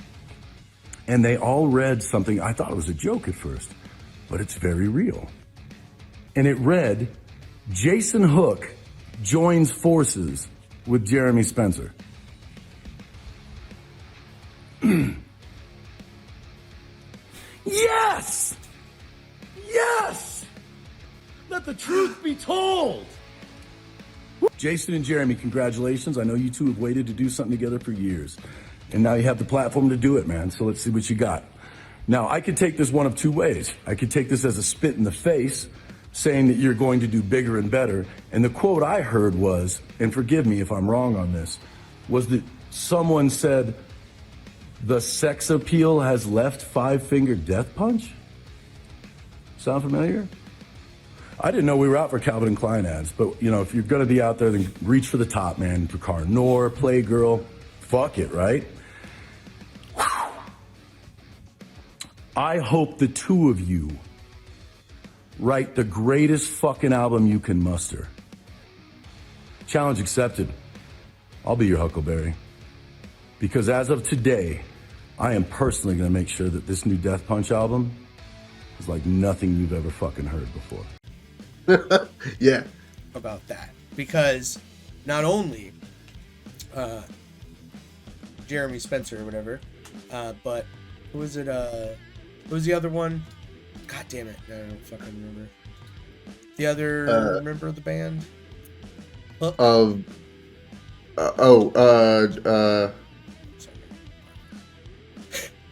[SPEAKER 3] And they all read something. I thought it was a joke at first, but it's very real. And it read, Jason Hook joins forces with Jeremy Spencer. Yes! Yes! Let the truth be told! Jason and Jeremy, congratulations. I know you two have waited to do something together for years. And now you have the platform to do it, man. So let's see what you got. Now, I could take this one of two ways. I could take this as a spit in the face, saying that you're going to do bigger and better. And the quote I heard was, and forgive me if I'm wrong on this, was that someone said, The sex appeal has left Five Finger Death Punch? Sound familiar? I didn't know we were out for Calvin and Klein ads, but, you know, if you're going to be out there, then reach for the top, man. Drakkar Noir, Playgirl, fuck it, right? I hope the two of you write the greatest fucking album you can muster. Challenge accepted. I'll be your Huckleberry. Because as of today, I am personally going to make sure that this new Death Punch album is like nothing you've ever fucking heard before.
[SPEAKER 2] Yeah.
[SPEAKER 1] About that, because not only Jeremy Spencer or whatever, but who was it? Who was the other one? God damn it! I don't fucking remember. The other member of the band.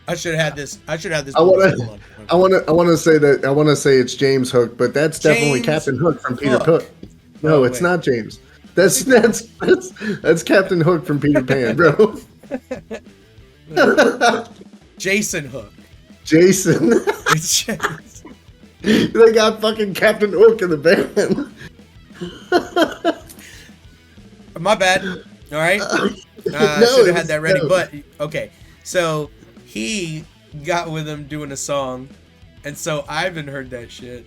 [SPEAKER 1] I should have had this. I
[SPEAKER 2] want to say that. I want to say it's James Hook, but that's definitely Captain Hook from Peter Pan. No, it's not James. That's Captain Hook from Peter Pan, bro.
[SPEAKER 1] Jason Hook.
[SPEAKER 2] Jason.
[SPEAKER 1] It's Jason.
[SPEAKER 2] They got fucking Captain Hook in the band.
[SPEAKER 1] My bad. All right. I should have had that ready, but okay. So he got with him doing a song, and so Ivan heard that shit,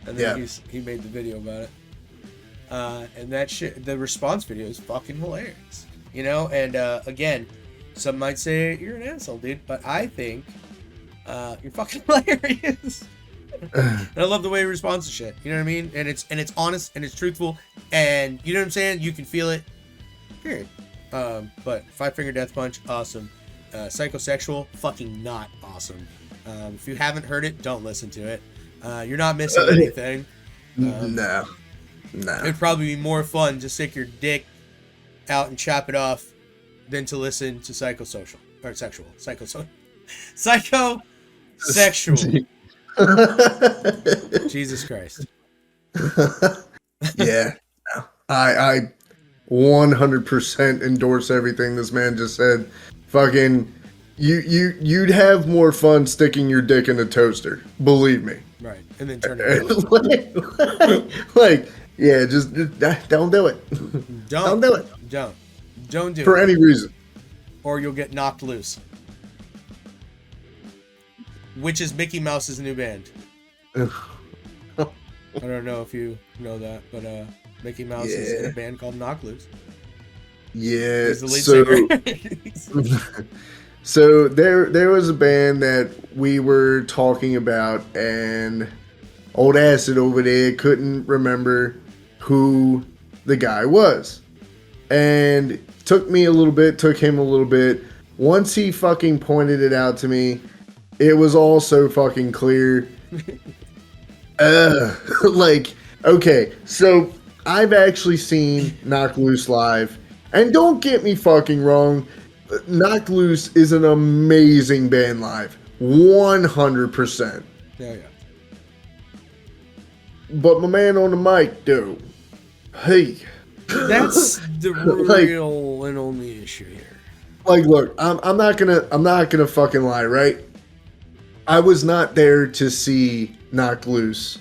[SPEAKER 1] and then he made the video about it. And that shit, the response video is fucking hilarious, you know. And again, some might say you're an asshole, dude, but I think you're fucking hilarious. And I love the way he responds to shit. You know what I mean? And it's honest and it's truthful, and you know what I'm saying. You can feel it. Period. But Five Finger Death Punch, awesome. Psychosexual, fucking not awesome. If you haven't heard it, don't listen to it. You're not missing anything.
[SPEAKER 2] No.
[SPEAKER 1] It'd probably be more fun to stick your dick out and chop it off than to listen to psychosocial or sexual. Psychosexual. Jesus Christ.
[SPEAKER 2] Yeah. I 100% endorse everything this man just said. Fucking, you'd have more fun sticking your dick in a toaster. Believe me.
[SPEAKER 1] Right, and then turn it on.
[SPEAKER 2] like, yeah, just don't do it. Don't do it.
[SPEAKER 1] Don't do it
[SPEAKER 2] for any reason,
[SPEAKER 1] or you'll get knocked loose. Which is Mickey Mouse's new band. I don't know if you know that, but Mickey Mouse is in a band called Knock Loose.
[SPEAKER 2] Yeah.
[SPEAKER 1] He's the lead
[SPEAKER 2] singer. So there was a band that we were talking about, and old Acid over there couldn't remember who the guy was. And took him a little bit. Once he fucking pointed it out to me, it was all so fucking clear. Like, okay, so I've actually seen Knock Loose live, and don't get me fucking wrong, Knock Loose is an amazing band live, 100%.
[SPEAKER 1] Yeah.
[SPEAKER 2] But my man on the mic, though, hey,
[SPEAKER 1] that's the real and only issue here.
[SPEAKER 2] Like, look, I'm not gonna fucking lie, right? I was not there to see Knock Loose.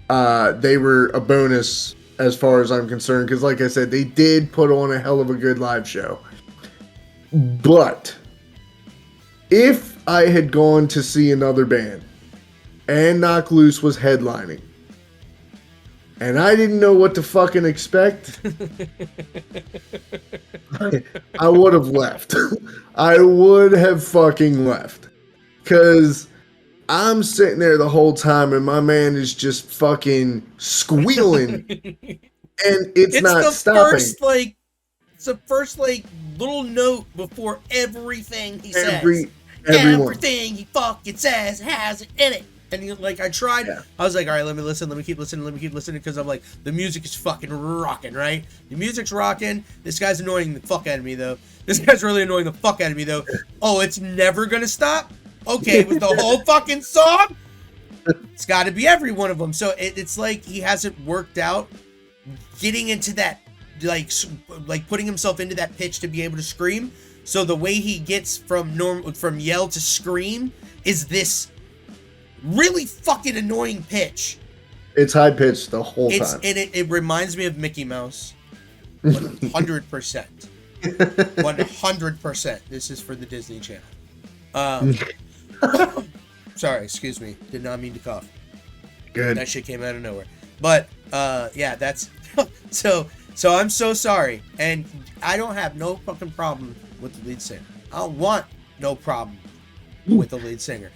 [SPEAKER 2] They were a bonus as far as I'm concerned, because like I said, they did put on a hell of a good live show. But if I had gone to see another band and Knock Loose was headlining, and I didn't know what to fucking expect, I would have left. I would have fucking left. Because I'm sitting there the whole time and my man is just fucking squealing. And it's not stopping.
[SPEAKER 1] It's the first little note before everything he says.
[SPEAKER 2] Everything
[SPEAKER 1] he fucking says has it in it. And I tried.
[SPEAKER 2] Yeah.
[SPEAKER 1] I was like, all right, let me listen. Let me keep listening. Because I'm like, the music is fucking rocking, right? The music's rocking. This guy's annoying the fuck out of me, though. This guy's really annoying the fuck out of me, though. Oh, it's never gonna stop? Okay, with the whole fucking song? It's got to be every one of them. So it's like he hasn't worked out getting into that, like putting himself into that pitch to be able to scream. So the way he gets from yell to scream is this really fucking annoying pitch.
[SPEAKER 2] It's high pitched the whole time.
[SPEAKER 1] And it reminds me of Mickey Mouse. 100%. 100%. This is for the Disney Channel. Sorry, excuse me. Did not mean to cough.
[SPEAKER 2] Good.
[SPEAKER 1] That shit came out of nowhere. But yeah, that's so I'm so sorry. And I don't have no fucking problem with the lead singer. I don't want no problem with the lead singer.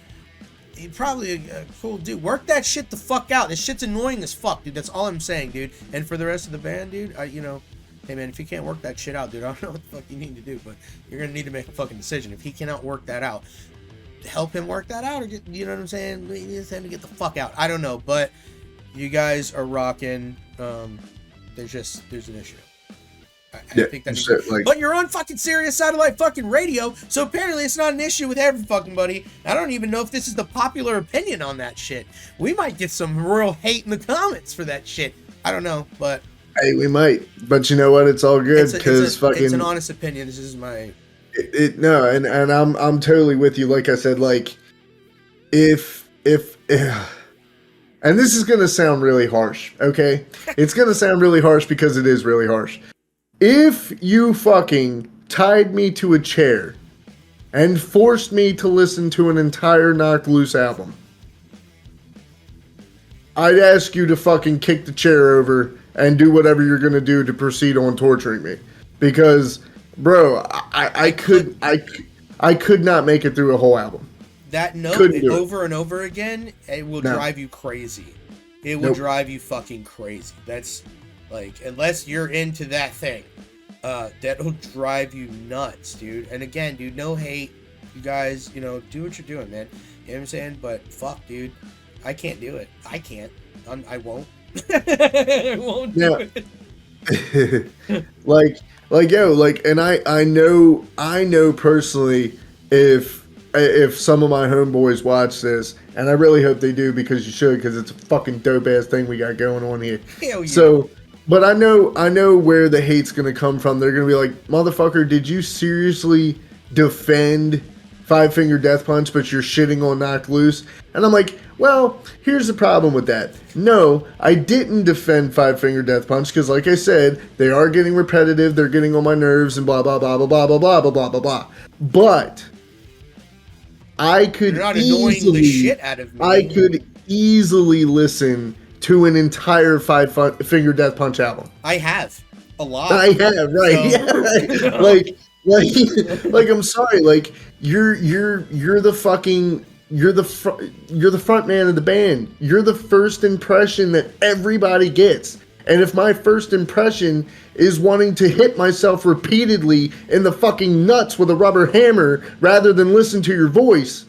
[SPEAKER 1] He's probably a cool dude. Work that shit the fuck out. This shit's annoying as fuck, dude. That's all I'm saying, dude. And for the rest of the band, dude, hey man, if you can't work that shit out, dude, I don't know what the fuck you need to do, but you're gonna need to make a fucking decision. If he cannot work that out, help him work that out, or you know what I'm saying? We need him to get the fuck out. I don't know, but you guys are rocking. There's an issue. I think that's but you're on fucking Sirius Satellite fucking radio, so apparently it's not an issue with every fucking buddy. I don't even know if this is the popular opinion on that shit. We might get some royal hate in the comments for that shit. I don't know, but
[SPEAKER 2] hey, we might. But you know what? It's all good because fucking.
[SPEAKER 1] It's an honest opinion. This is my.
[SPEAKER 2] No, and I'm totally with you. Like I said, like if and this is gonna sound really harsh, okay? It's gonna sound really harsh because it is really harsh. If you fucking tied me to a chair and forced me to listen to an entire Knocked Loose album, I'd ask you to fucking kick the chair over and do whatever you're gonna do to proceed on torturing me. Because, bro, I could not make it through a whole album.
[SPEAKER 1] That note over and over again, it will drive you crazy. It will drive you fucking crazy. That's like, unless you're into that thing, that'll drive you nuts, dude. And again, dude, no hate. You guys, do what you're doing, man. You know what I'm saying? But fuck, dude, I can't do it. I can't. I won't. I won't do it.
[SPEAKER 2] And I know personally if some of my homeboys watch this, and I really hope they do because you should, because it's a fucking dope ass thing we got going on here.
[SPEAKER 1] Hell yeah.
[SPEAKER 2] So, but I know where the hate's gonna come from. They're gonna be like, motherfucker, did you seriously defend Five Finger Death Punch, but you're shitting on Knocked Loose? And I'm like, well, here's the problem with that. No, I didn't defend Five Finger Death Punch because, like I said, they are getting repetitive. They're getting on my nerves and blah blah blah blah blah blah blah blah blah blah. But I could
[SPEAKER 1] annoying the shit out of me.
[SPEAKER 2] I could easily listen to an entire Five Finger Death Punch album.
[SPEAKER 1] I have a lot.
[SPEAKER 2] I have, right? So, yeah, right. Like I'm sorry, like you're the front man of the band. You're the first impression that everybody gets. And if my first impression is wanting to hit myself repeatedly in the fucking nuts with a rubber hammer rather than listen to your voice.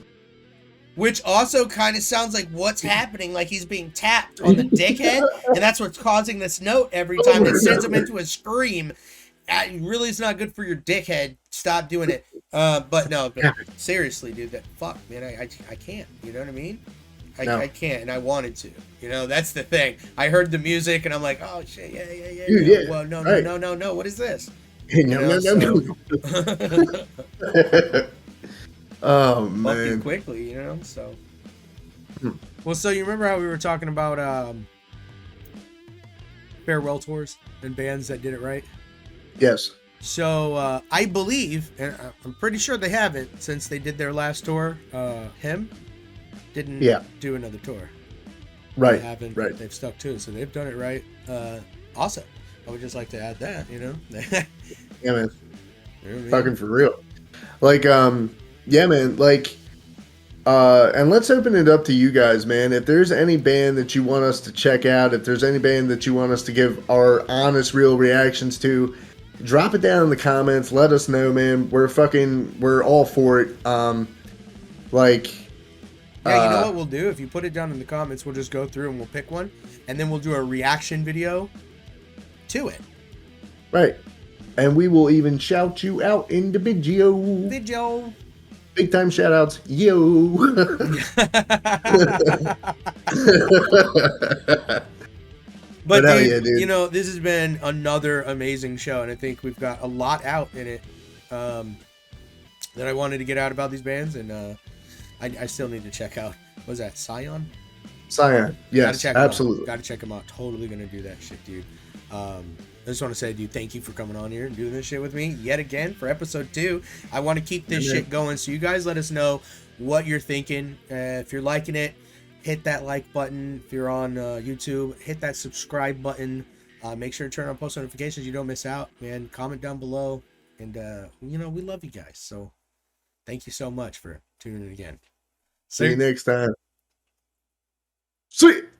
[SPEAKER 1] Which also kind of sounds like what's happening, like he's being tapped on the dickhead, and that's what's causing this note every time. It sends him into a scream. It really is not good for your dickhead. Stop doing it. But seriously, dude, fuck, man, I can't. You know what I mean? I can't, and I wanted to. That's the thing. I heard the music, and I'm like, oh shit, yeah.
[SPEAKER 2] Dude, yeah.
[SPEAKER 1] Well, no. What is this?
[SPEAKER 2] No. Oh man.
[SPEAKER 1] Fucking quickly, so. Well, so you remember how we were talking about farewell tours and bands that did it right?
[SPEAKER 2] Yes.
[SPEAKER 1] So I believe, and I'm pretty sure they haven't since they did their last tour. Him didn't do another tour.
[SPEAKER 2] Right.
[SPEAKER 1] They haven't.
[SPEAKER 2] Right.
[SPEAKER 1] They've stuck to it, so they've done it right. Also, I would just like to add that,
[SPEAKER 2] Yeah, man.
[SPEAKER 1] Fucking
[SPEAKER 2] for real. Like, yeah, man. Like, and let's open it up to you guys, man. If there's any band that you want us to check out, if there's any band that you want us to give our honest, real reactions to, drop it down in the comments. Let us know, man. We're all for it.
[SPEAKER 1] Yeah, you know what we'll do? If you put it down in the comments, we'll just go through and we'll pick one, and then we'll do a reaction video to it.
[SPEAKER 2] Right. And we will even shout you out in the video. Big time shout outs. Yo.
[SPEAKER 1] But dude, yeah, dude, this has been another amazing show, and I think we've got a lot out in it. that I wanted to get out about these bands, and I still need to check out. What was that, Scion?
[SPEAKER 2] Cyan. Yes, absolutely.
[SPEAKER 1] Gotta check them out. Totally gonna do that shit, dude. I just want to say, dude, thank you for coming on here and doing this shit with me yet again for episode 2. I want to keep this shit going, so you guys let us know what you're thinking. If you're liking it, hit that like button. If you're on YouTube, hit that subscribe button. Make sure to turn on post notifications. You don't miss out, man. Comment down below, and we love you guys. So thank you so much for tuning in again.
[SPEAKER 2] See you next time. Sweet.